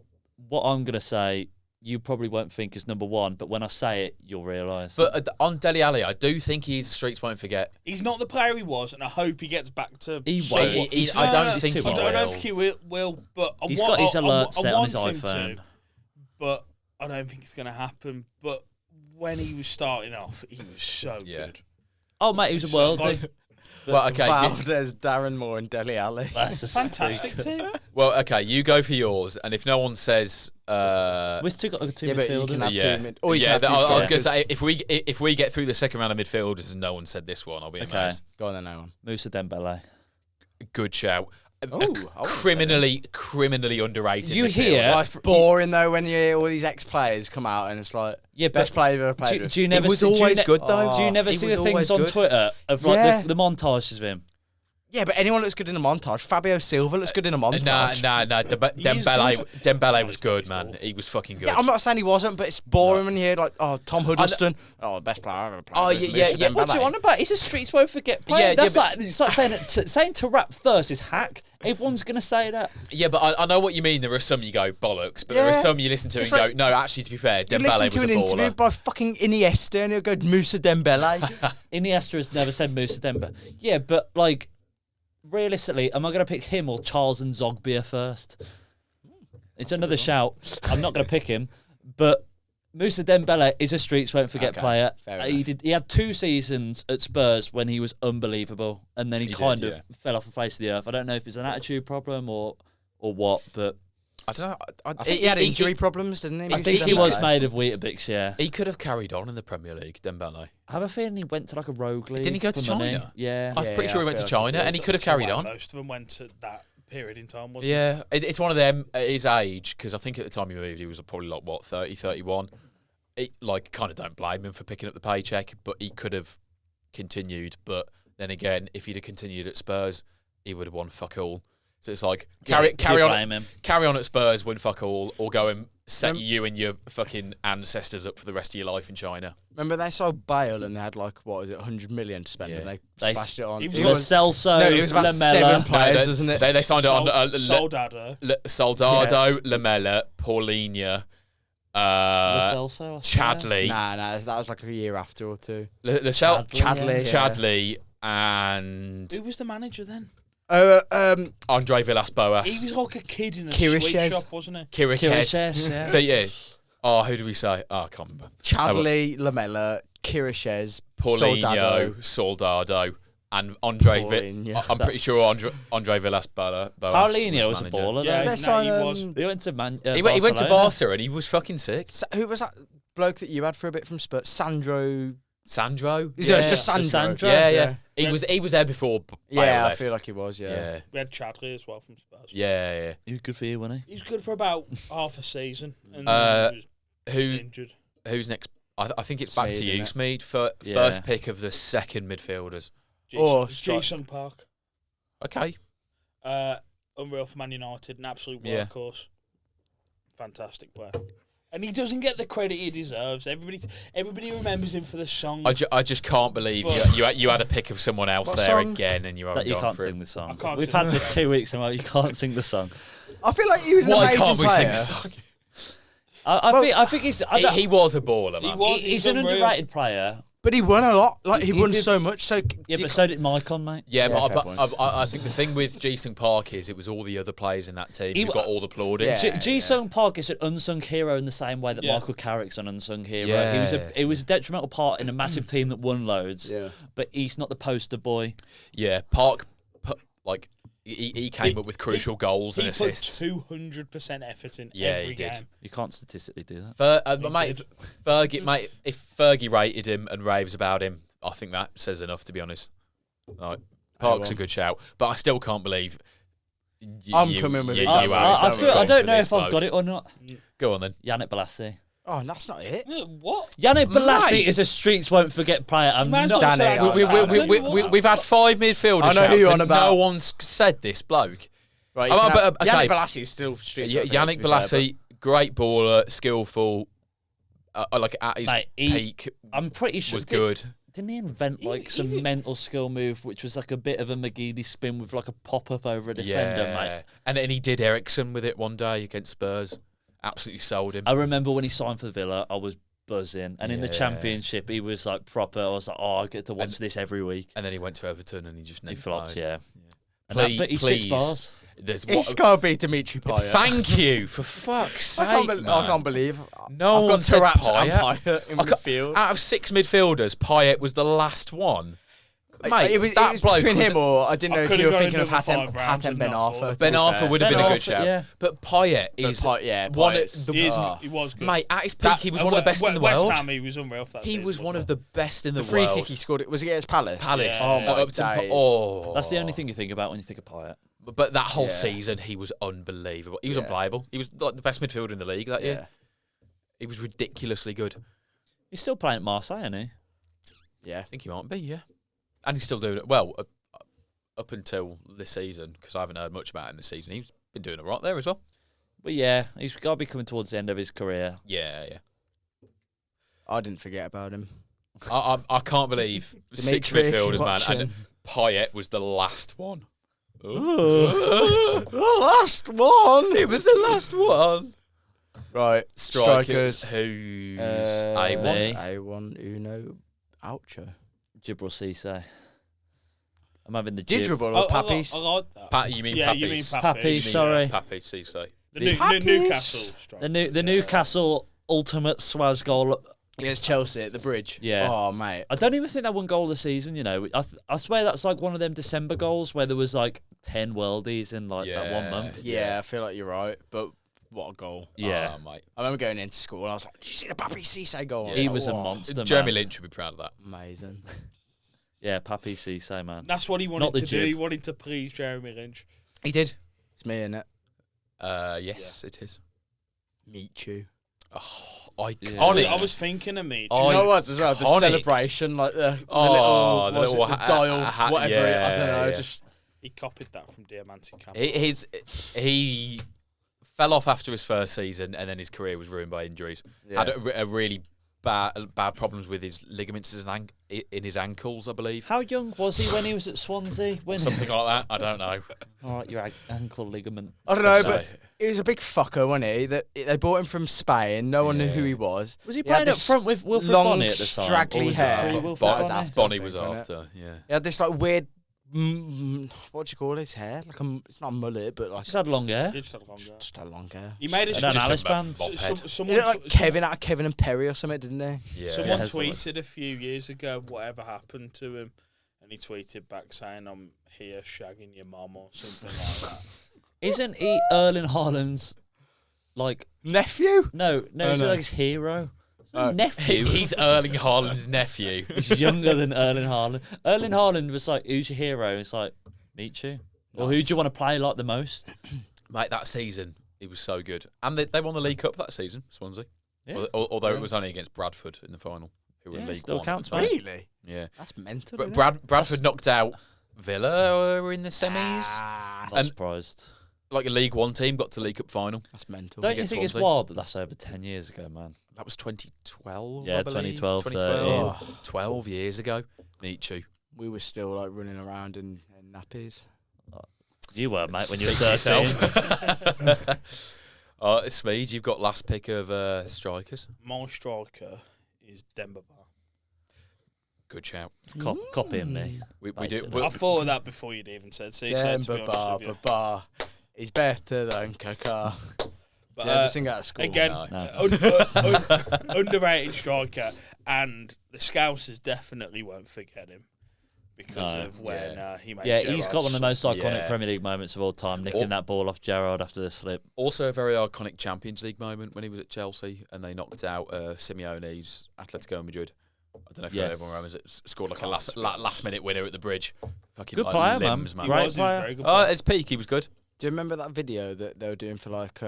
what I'm going to say, you probably won't think is number one, but when I say it, you'll realise. But on Dele Alli, I do think he's Streets Won't Forget. He's not the player he was, and I hope he gets back to. He won't. I don't think he will. I don't think he will. But he's got his alert set on his iPhone. But I don't think it's going to happen. But when he was starting off, he was so good. Oh, mate, he was a worldie. Well, okay. Valdez, Darren Moore, and Dele Alli. That's a fantastic team. Well, okay, you go for yours, and if no one says, we've still got two but you midfielders. can have two I was going to say if we get through the second round of midfielders and no one said this one, I'll be amazed. Go on then, no one. Moussa Dembele. Good shout. Criminally underrated. You midfielder. hear boring though when you hear all these ex-players come out and it's like best player ever played. Do you never? It was always good though. Do you never see the things on Twitter of like the montages of him? Yeah, but anyone looks good in a montage. Fabio Silva looks good in a montage. Nah. Dembele was good, man. He was fucking good. Yeah, I'm not saying he wasn't, but it's boring when you hear like, Tom Huddleston, best player ever played. Yeah. What do you want about? He's a Streets Won't Forget player. Yeah, That's like it's like saying Taarabt first is hack. Everyone's gonna say that. Yeah, but I know what you mean. There are some you go bollocks, but there are some you listen to and go, no, actually, to be fair, Dembele was a baller. You listen to an interview by fucking Iniesta and he'll go Moussa Dembele. Iniesta has never said Moussa Dembele. Yeah, but like. Realistically, am I going to pick him or Charles N'Zogbia first? It's another shout. I'm not going to pick him, but Moussa Dembele is a Streets Won't Forget player. He had 2 seasons at Spurs when he was unbelievable, and then he kind of fell off the face of the earth. I don't know if it's an attitude problem or what, but I don't know. I think he had injury problems, didn't he? I think he was made of Weetabix, yeah. He could have carried on in the Premier League, Dembele. I have a feeling he went to like a rogue league. Didn't he go to China? Money. Yeah. I'm pretty sure he went to China, and he could have carried on. Most of them went to that period in time, wasn't it? It's one of them at his age, because I think at the time he moved, he was probably like, 30, 31. Kind of don't blame him for picking up the paycheck, but he could have continued, but then again, if he'd have continued at Spurs, he would have won fuck all. So it's like Keep carry on at Spurs, win fuck all, or go and set you and your fucking ancestors up for the rest of your life in China. Remember they sold Bale and they had like, what was it, 100 million to spend, and they splashed it on. It was Celso, no, it was about Lamella. 7 players, wasn't it? They signed it on Soldado, Lamella, Paulinho, Celso, Chadley. Nah, that was like a year after or two. Chadley, and who was the manager then? Andre Villas-Boas. He was like a kid in a Kiriches. sweet shop, wasn't he? Kiriches, yeah. So yeah. Oh, who do we say? Oh, I can't remember. Chadley, Lamella, Kiriches, Paulinho, Soldado, and Andre. I'm pretty sure Andre Villas-Boas. Paulinho was a baller. Yeah, though. he was. He went to He went to Barca and he was fucking sick. Who was that bloke that you had for a bit from Spurs? Sandro. Sandro? Yeah, it's just Sandro. Yeah. He was there before Bale Yeah, left. I feel like he was, yeah. We had Chadley as well from Spurs. Yeah. He was good for you, wasn't He was good for about half a season. And he was just injured. Who's next? I think it's back to you, Smeed, for Yeah. first pick of the second midfielders. Jason Park. Okay. Unreal for Man United, an absolute Yeah. workhorse. Fantastic player. And he doesn't get the credit he deserves. Everybody remembers him for the song. I just can't believe you had a pick of someone else What there song? again, and you haven't that you gone can't through. sing the song. I can't We've sing had the this 2 weeks and you can't sing the song. I feel like he was an Why amazing can't we player. sing the song? I think he's. He was a baller, man. He's an unreal. underrated player. But he won a lot. Like, he won did. so much. So Yeah, but so did Maicon, mate. Yeah, Yeah, but fair I think the thing with Jason Park is it was all the other players in that team who got all the plaudits. Yeah. Ji-Sung Park is an unsung hero in the same way that Yeah. Michael Carrick's an unsung hero. Yeah. He was a detrimental part in a massive team that won loads. Yeah. But he's not the poster boy. Yeah, Park, he came up with crucial goals and assists. He put 200% effort in Yeah, every he did. game. You can't statistically do that. Mate, if Fergie rated him and raves about him, I think that says enough, to be honest. Like, Park's a good shout, but I still can't believe. I'm coming with it. I don't know if I've got it or not. Go on then. Yannick Bolasie. Oh, that's not it. What? Yannick Bolasie Mate. is a streets won't forget player. I'm might as not. well say Danny, We've had 5 midfielders. I know who you're on and about. No one's said this bloke. Right, Okay. Yannick Bolasie is still street. Yannick Bolasie, great baller, skillful, like at his Mate, peak. I'm pretty sure was good. Didn't he invent like some mental skill move, which was like a bit of a McGeady spin with like a pop up over a defender, mate? And he did Ericsson with it one day against Spurs. Absolutely sold him. I remember when he signed for Villa, I was buzzing, and in the Championship, he was like proper. I was like, oh, I get to watch this every week. And then he went to Everton and he just He flopped, yeah. Please, But he spits bars. It's got to be Dimitri Payet. Thank you, for fuck's sake, I can't believe. No I've one got said Taarabt and Payet. Payet in midfield. Out of 6 midfielders, Payet was the last one. Mate, it was bloke between was him or I didn't know if you were thinking of could've gone Hatem another Ben 5 rounds Arfa. and Ben Arfa would have been a good Arfa, shout. yeah. But Payet is one of He was good. Mate, at his peak, he was one of the best in the West world. Ham, he was unreal for that He season, was one of the best in the free world. kick he scored. Was it against Palace? Palace. Yeah. Oh my Up to days. That's the only thing you think about when you think of Payet. But that whole Yeah. season, he was unbelievable. He was unplayable. He was like the best midfielder in the league that year. He was ridiculously good. He's still playing at Marseille, isn't he? Yeah. I think he might be, yeah. And he's still doing it well up until this season, because I haven't heard much about him this season. He's been doing it right there as well. But yeah, he's got to be coming towards the end of his career. Yeah. I didn't forget about him. I can't believe 6 Dimitri, if you're midfielders, man. watching. And Payet was the last one. The last one. It was the last one. Right. Strikers. Who's A1? Me. A1 Uno Oucho. Djibril Cissé. I'm having the Didribble or Papis? I like that. You mean Yeah, Papis? you mean Papis, sorry. Papis, Cisse. The Newcastle striker. The Newcastle ultimate Swaz goal. Against Chelsea at the bridge. Yeah. Oh, mate. I don't even think that one goal of the season, you know. I swear that's like one of them December goals where there was like 10 worldies in like that 1 month. Yeah, I feel like you're right. But what a goal. Yeah. Oh, mate. I remember going into school and I was like, did you see the Papi Cisse goal? Yeah. He I was a "Wow." monster, Jeremy man. Lynch would be proud of that. Amazing. Yeah, Papi Cisse, man. That's what he Not wanted the to do. jib. He wanted to please Jeremy Lynch. He did. It's me, innit? Yes, it is. Meet you. Oh, iconic. I was thinking of me. Do you know what it was as well? The Iconic. celebration, like the the little little dial, whatever. yeah, I don't know. yeah. Just He copied that from Diamante Camp. He fell off after his first season, and then his career was ruined by injuries. Yeah. Had a really bad problems with his ligaments in his ankles, I believe. How young was he when he was at Swansea? When Something like that. I don't know. All right, your ankle ligament. I don't know, No. but he was a big fucker, wasn't he? That they bought him from Spain. No one knew who he was. Was he had playing up this front with Wilfred long, Bonny at the time? straggly Or was it hair. pre-Wilfred Bonny Bonny? was after. Bonnie I was think, wasn't after. Yeah. He had this like weird, what do you call his hair? Like it's not a mullet, but like Just had long hair. He just had long hair. just a long hair. He made And an a Alice a band. mop s- head. some- He someone looked like t- Kevin out of Kevin and Perry or something, didn't he? Yeah. Someone Yeah. tweeted a few years ago whatever happened to him, and he tweeted back saying, "I'm here shagging your mum" or something like that. Isn't he Erling Haaland's like Nephew? no, Oh, he's no. like his hero. He's not Oh. nephew. He's Erling Haaland's nephew. He's younger than Erling Haaland. Erling Haaland was like, who's your hero? It's like, Michu. Or who do you want to play like the most? Mate, that season, he was so good. And they won the League Cup that season, Swansea. Yeah. Although it was only against Bradford in the final, who were in Yeah, League still One. counts, at the time. Really? Yeah. That's mental. But isn't it? Bradford knocked out Villa were in the semis. Not And- surprised. Like a League One team got to League Cup final. That's mental. Don't you against think it's Swansea. wild that that's over 10 years ago, man? That was 2012. Yeah, I believe. 2012, 2012. 12 years ago. Nietzsche. We were still like running around in nappies. You were, mate, when you were Speak for 13. yourself. Smeed, you've got last pick of strikers. My striker is Demba Ba. Good shout. Copying me. We do. Basically. I thought of that before you'd even said. So to be Demba honest with you. Ba. He's better than Kaká. But, Yeah, they sing out of school. again, No. underrated striker, and the Scousers definitely won't forget him because No. of when he made. Yeah, he's got one of the most iconic Yeah. Premier League moments of all time, nicking that ball off Gerrard after the slip. Also, a very iconic Champions League moment when he was at Chelsea and they knocked out Simeone's Atletico Madrid. I don't know if Yes. everyone remembers it. Scored like a last minute winner at the bridge. Fucking Good like player, limbs, man. man. Great He was player. very good Oh, player. at his peak, he was good. Do you remember that video that they were doing for like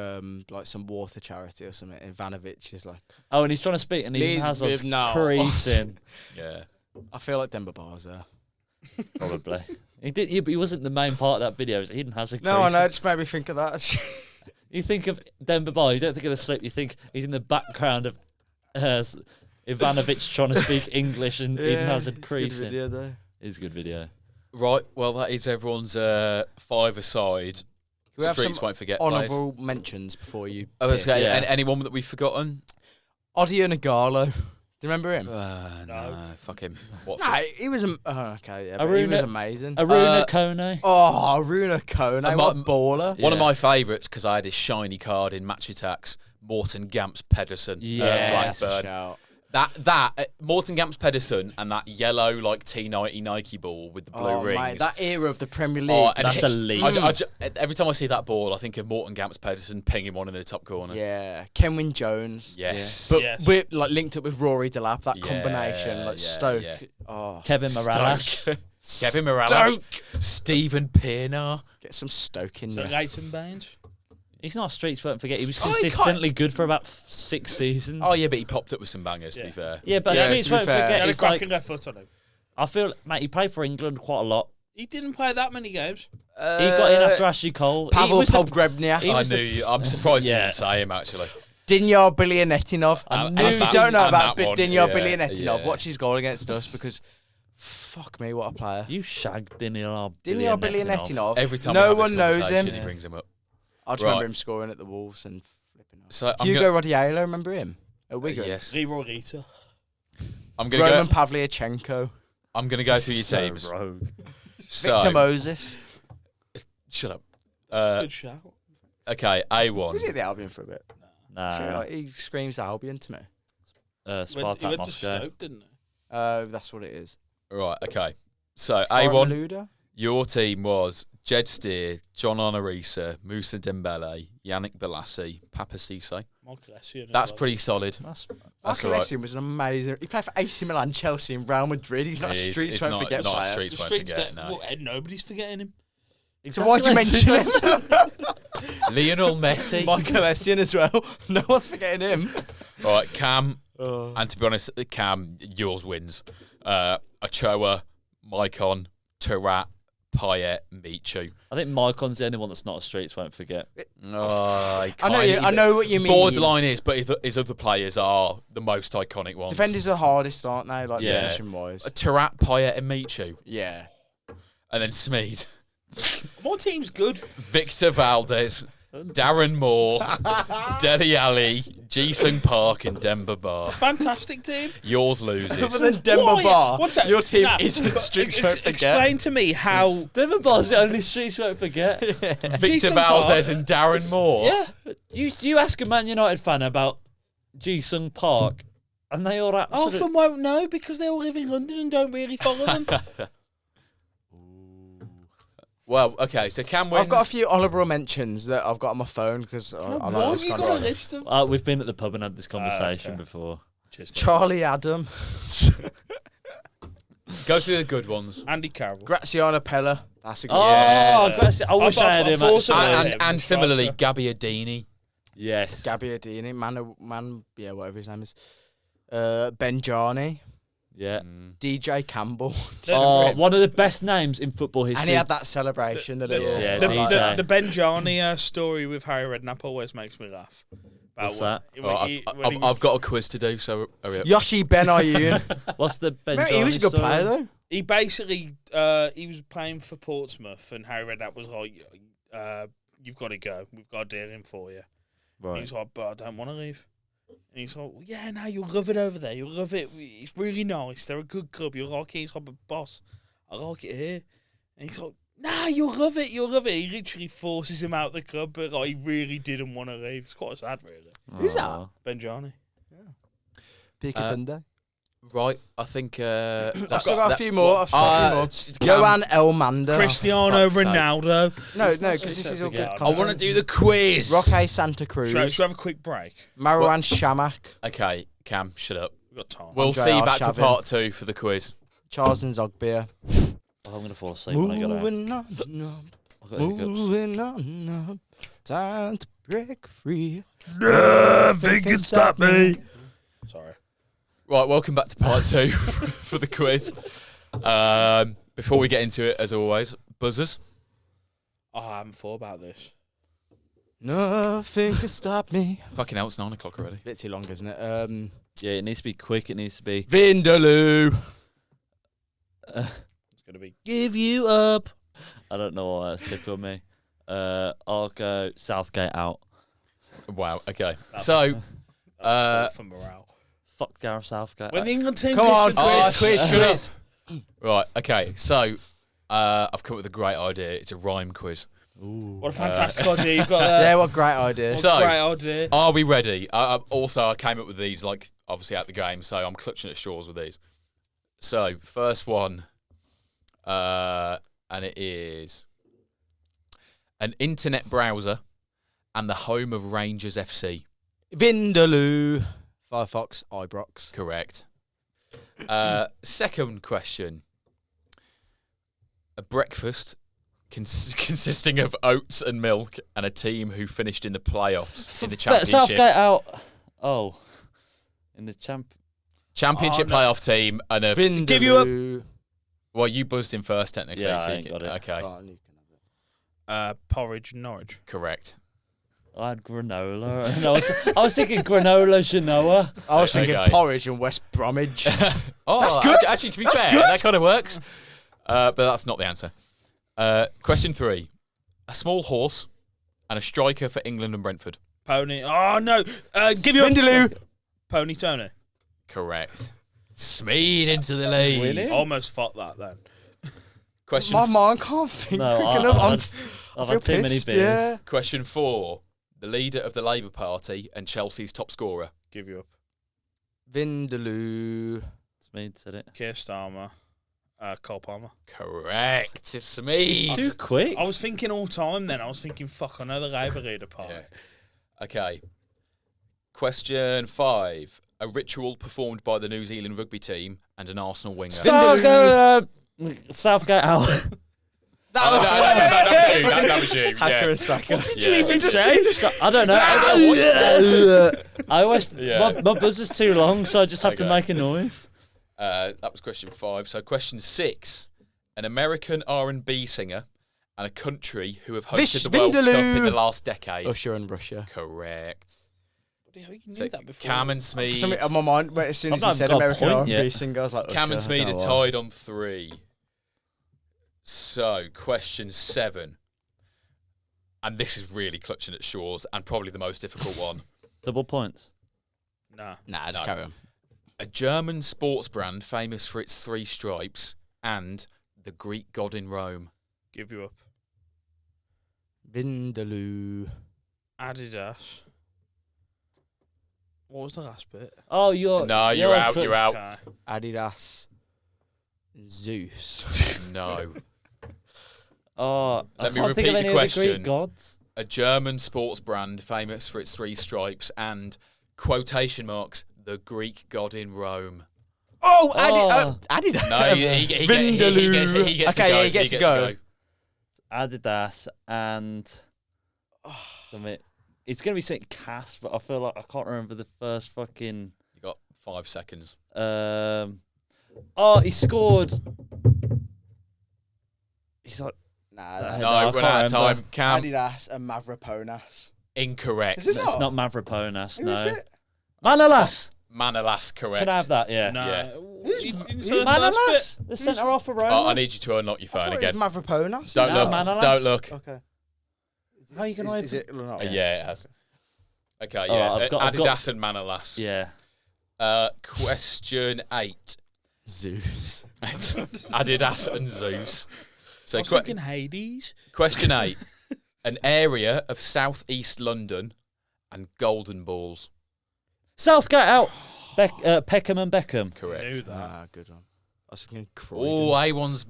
some water charity or something? And Ivanovic is like, Oh, and he's trying to speak, and Eden Leeds Hazard's with no- creasing. Yeah. I feel like Demba Ba's there. Probably. He wasn't the main part of that video. It was Eden Hazard. No, I creasing. know. It just made me think of that. You think of Demba Ba, you don't think of the slip. You think he's in the background of Ivanovic trying to speak English and Eden Hazard it's a good creasing. video though. It's a good video. Right. Well, that is everyone's five-a-side. Can we have Streets some won't forget. players. honourable mentions before you? I was pick? saying, Yeah. anyone that we've forgotten? Odio Nagalo. Do you remember him? No, fuck him. What? Nah, he was. Okay, yeah, but he Aruna- was amazing. Aruna Kone. Oh, Runa Kone, what a baller! One of Yeah. my favourites because I had his shiny card in Match Attacks. Morten Gamps Pedersen. Yeah, that's a Blackburn. shout. That Morten Gamps Pedersen and that yellow like T90 Nike ball with the blue Oh, rings. mate, that era of the Premier League. Oh, and That's it- elite. every time I see that ball, I think of Morten Gamps Pedersen pinging one in the top corner. yeah, Kenwyn Jones. Yes. But Yes. we're like linked up with Rory Delap, that Yeah, combination, like yeah, Stoke. yeah. Oh, Kevin Morales. Kevin Morales. Stephen Pienaar. get some Stoke in So there. Leighton Baines. He's not streets won't forget. He was Oh, he consistently good for about 6 seasons. Oh yeah, but he popped up with some bangers. To be Yeah. fair. Yeah, but Yeah, streets to be won't fair. He forget. had a It's like cracking left foot on him. I feel, mate, he played for England quite a lot. He didn't play that many games. He got in after Ashley Cole. Pavel He was a- Pogrebnia. he I was knew. I'm surprised you Yeah. didn't say him actually. Dinyar Bilyanetinov. And And if you that- don't know and about that one, Dinyar yeah, Bilyanetinov, yeah. watch his goal against us because, fuck me, what a player. You shagged Dinyar Dinyar Bilyanetinov. Bilyanetinov. Every time no we have one this knows conversation, him. he brings him up. I just Right. remember him scoring at the Wolves and flipping off. So I'm Hugo Rodiello, remember him? At Wigan. yes. Leroy Rita. I'm gonna Roman go. Pavlyuchenko. I'm gonna go through your So teams. rogue. So Victor Moses. shut up. Good shout. Okay, A1. Was he at the Albion for a bit? Sure, Nah, like, he screams Albion to me. He Spartak went to Moscow. Stoke, didn't he? That's what it is. Right. Okay. So Foreign A1. Luda? Your team was Jed Steer, John Honorisa, Moussa Dembele, Yannick Bolasie, Papa Cisse. Michael Essien. That's pretty solid. That's That's Michael all right. Essien was an amazing. He played for AC Milan, Chelsea, and Real Madrid. He's not a He is- streets it's won't not- forget not a player. streets The won't streets forget, that no. nobody's forgetting him. So why'd you mention him? Lionel Messi. Michael Essien as well. No one's forgetting him. All right, Cam. And to be honest, Cam, yours wins. Ochoa, Maicon, Tarat, Payet, Michu. I think Maicon's the only one that's not a Streets won't forget. I know what you mean. Borderline is, but his other players are the most iconic ones. Defenders are the hardest, aren't they? Like position-wise. Tarat, Payet, and Michu. Yeah. And then Smeed. My team's good. Victor Valdez, Darren Moore, Dele Alli, Ji-Sung Park, and Demba Ba. Fantastic team. Yours loses. Other than Demba Ba, What's that? your team Nah, isn't Streets won't forget. Explain to me how. Demba Ba's the only Streets won't forget. Victor Ji-Sung Valdez Park. and Darren Moore. Yeah. You ask a Man United fan about Ji-Sung Park, and they all absolutely... Half them won't know because they all live in London and don't really follow them. Well, okay, so Cam wins. I've got a few honourable mentions that I've got on my phone because I like Why this have you kind got a of list of? We've been at the pub and had this conversation okay. before. Charlie Adam, Go through the good ones. Andy Carroll. Graziano Pella. That's a good Oh, Yeah. I wish I had him. thought actually. about it. And similarly, Gabbiadini. Yes. Gabbiadini, whatever his name is. Benjani, Yeah. DJ Campbell. One of the best names in football history. And he had that celebration. The DJ. Benjani story with Harry Redknapp always makes me laugh. What's that? I've got a quiz to do, so hurry up. Yoshi Benayoun. What's the Ben He was a good player, though. He basically he was playing for Portsmouth, and Harry Redknapp was like, "You've got to go. We've got a deal in for you." Right. He's like, "But I don't want to leave." And he's like, "Yeah, no, you'll love it over there. You'll love it. It's really nice. They're a good club. You'll like it." He's like, "But boss, I like it here." And he's like, "Nah, you'll love it. You'll love it." He literally forces him out the club, but like he really didn't want to leave. It's quite sad, really. Who's that? Benjani. Peter Tunde. Right, I think I've got a few more. Johan Elmander. Cristiano fuck's sake. Ronaldo. No, because this is all good. I want to do the quiz. Roque Santa Cruz. Should we have a quick break? Marwan Shamak. Okay, Cam, shut up. We've got time. We'll Andre see you back for Arshavin. part 2 for the quiz. Charles Nzogbeer. I'm going to fall asleep when I get out. Moving on, I've got hiccups. moving on. Time to break free. Nothing can stop me. Sorry. Right, welcome back to part 2 for the quiz. Before we get into it, as always, buzzers. Oh, I haven't thought about this. Nothing can stop me. Fucking hell, it's 9 o'clock already. It's a bit too long, isn't it? Yeah, it needs to be quick. It needs to be... Vindaloo. It's going to be give you up. I don't know why that's tickled me. I'll go Southgate out. Wow, okay. That's So, for morale. Fuck Gareth Southgate. When the England team Come on, gets to quiz. shut up. Right, okay. So, I've come up with a great idea. It's a rhyme quiz. What a fantastic idea you've got there. Yeah, what great idea. What So- a great idea. Are we ready? Also, I came up with these, like, obviously at the game, so I'm clutching at straws with these. So, first one, and it is an internet browser and the home of Rangers FC. Vindaloo. Firefox, Ibrox. Correct. Second question. A breakfast consisting of oats and milk and a team who finished in the playoffs in the championship. Southgate out. Oh. In the Championship playoff team and a... Vindaloo. Give you Well, you buzzed in first, technically. Yeah, so I you ain't can- got it. Okay, Oh, you can have it. Porridge, Norwich. correct. I had granola. And I was thinking granola Genoa. I was thinking Okay. porridge and West Bromwich. Oh, That's good. Actually, to be That's fair, good. that kind of works. But that's not the answer. Question 3. A small horse and a striker for England and Brentford. Pony. Oh, no. Give you Vindaloo. up. Pony Tony. Correct. Smeed into the lead. Really? Almost fought that then. Question, My mind can't think No, quick I- enough. I've I had feel too many pissed, beers. yeah. question 4. The leader of the Labour Party and Chelsea's top scorer. Give you up. Vindaloo. Smeed said it. Keir Starmer. Cole Palmer. Correct. Smeed. Too quick. I was thinking all time then. I was thinking, fuck, I know the Labour leader part. Yeah. Okay. Question 5. A ritual performed by the New Zealand rugby team and an Arsenal winger. Southgate out. That was you. Hacker Yeah. Saka. Did you even say? I don't know. I always Yeah. my buzzer's too long, so I just have to Okay. make a noise. That was question 5. So question 6: an American R&B singer and a country who have hosted the World Cup in the last decade. Usher and Russia. Correct. You knew So that before. Cam and Smeed. Something on my mind, but as soon as I've he said not got a American point R&B yet. singer, I was like, Cam and Usher, I Smeed don't are know why. tied on 3. So question 7, and this is really clutching at straws and probably the most difficult one. Double points. Nah. Nah, just No. carry on. A German sports brand famous for its 3 stripes and the Greek god in Rome. Give you up. Vindaloo. Adidas. What was the last bit? Oh, you're out. You're out. Okay. Adidas. Zeus. No. Oh, I Let me can't think repeat of the any question. of the Greek gods. A German sports brand famous for its 3 stripes and quotation marks the Greek god in Rome. Oh, Adidas. Adidas. No, he gets Vindaloo. he gets Okay, to go. yeah, he gets to go. Adidas and something. It's gonna be something Cass, but I feel like I can't remember the first fucking. You got 5 seconds. Oh, he scored. He's like Nah, No, I run can't out of remember. time. Cam, Adidas and Mavropanos. incorrect. Is it it's not Mavropanos. Who No. is it? Manolas. Manolas, correct. Can I have that? Yeah. Nah. Yeah. You didn't say the first Manolas, the centre off for Rome. Oh, I need you to unlock your I phone thought again. it was Mavropanos. Don't No, look. Manolas. Don't look. Okay. How are you gonna Is it not? Yeah, it has. Okay, All yeah. right, I've got- Adidas and Manolas. Yeah. Question 8. Zeus. Adidas and Zeus. So I was thinking Hades. question 8. An area of southeast London and golden balls. Southgate out. Peckham and Beckham. Correct. Knew that. Ah, good one. I was thinking Croydon. Oh, A1's.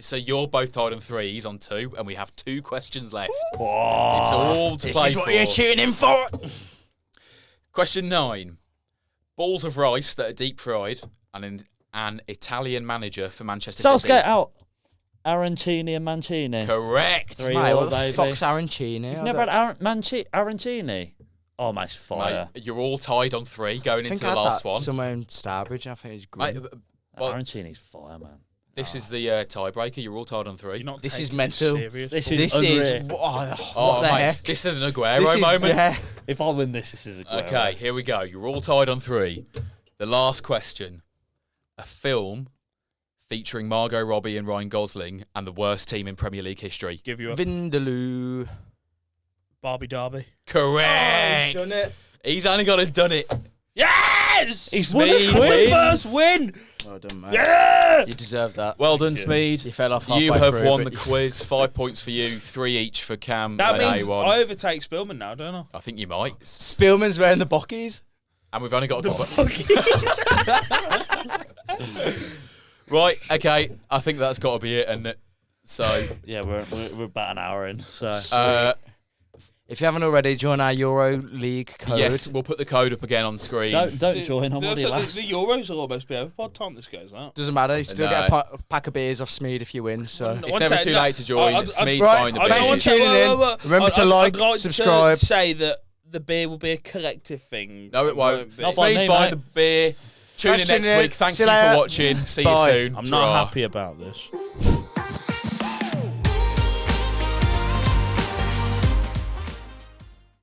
So you're both tied on 3. He's on 2, and we have 2 questions left. It's all to This play is what for. you're tuning in for. Question 9. Balls of rice that are deep fried and an Italian manager for Manchester Southgate City. out. Arancini and Mancini. Correct. 3 Mate, all, what the baby. fuck's Arancini? You've never had Arancini? Oh, mate's fire. Mate, you're all tied on 3 going I into think the I had last that one. somewhere in Starbridge. I think it's Mate, great. well, Arancini's fire, man. this is the tiebreaker. You're all tied on 3. You're not This is taking mental. Serious, This Paul. is This is unreal. what the mate, heck? this is an Aguero This is- moment. Yeah. If I win this is a great Okay, here we go. You're all tied on 3. The last question. A film featuring Margot Robbie and Ryan Gosling and the worst team in Premier League history. Give you a Vindaloo. Barbie Derby. Correct. Done it. He's only got to done it. Yes! He's won a Smeed quiz. wins. First win! Well done, mate. Yeah! You deserve that. Well done, Smeed. You fell off halfway You have through, won but the quiz. 5 points for you, 3 each for Cam That and means A1. I overtake Spillman now, don't I? I think you might. Spillman's wearing the bockies. And we've only got Right, okay. I think that's got to be it. And so, Yeah, we're about an hour in. So If you haven't already, join our Euro League code. yes, we'll put the code up again on screen. don't join. I'm already the last. Euros will almost be over by the time this goes out. Doesn't matter. You still No. get a pack of beers off Smeed if you win. So No, It's one never sec, too no, late to join. I'd- Smeed's right, buying the I Thanks don't for beers. want tuning in. wait. Remember to I'd like, like subscribe. To say that the beer will be a collective thing. No, it won't. be. Not by Smeed's me, buying mate. the beer. Tune in Thanks next for tuning in. week. Thank See you you for later. watching. See Bye. you soon. I'm Ta-ra. not happy about this.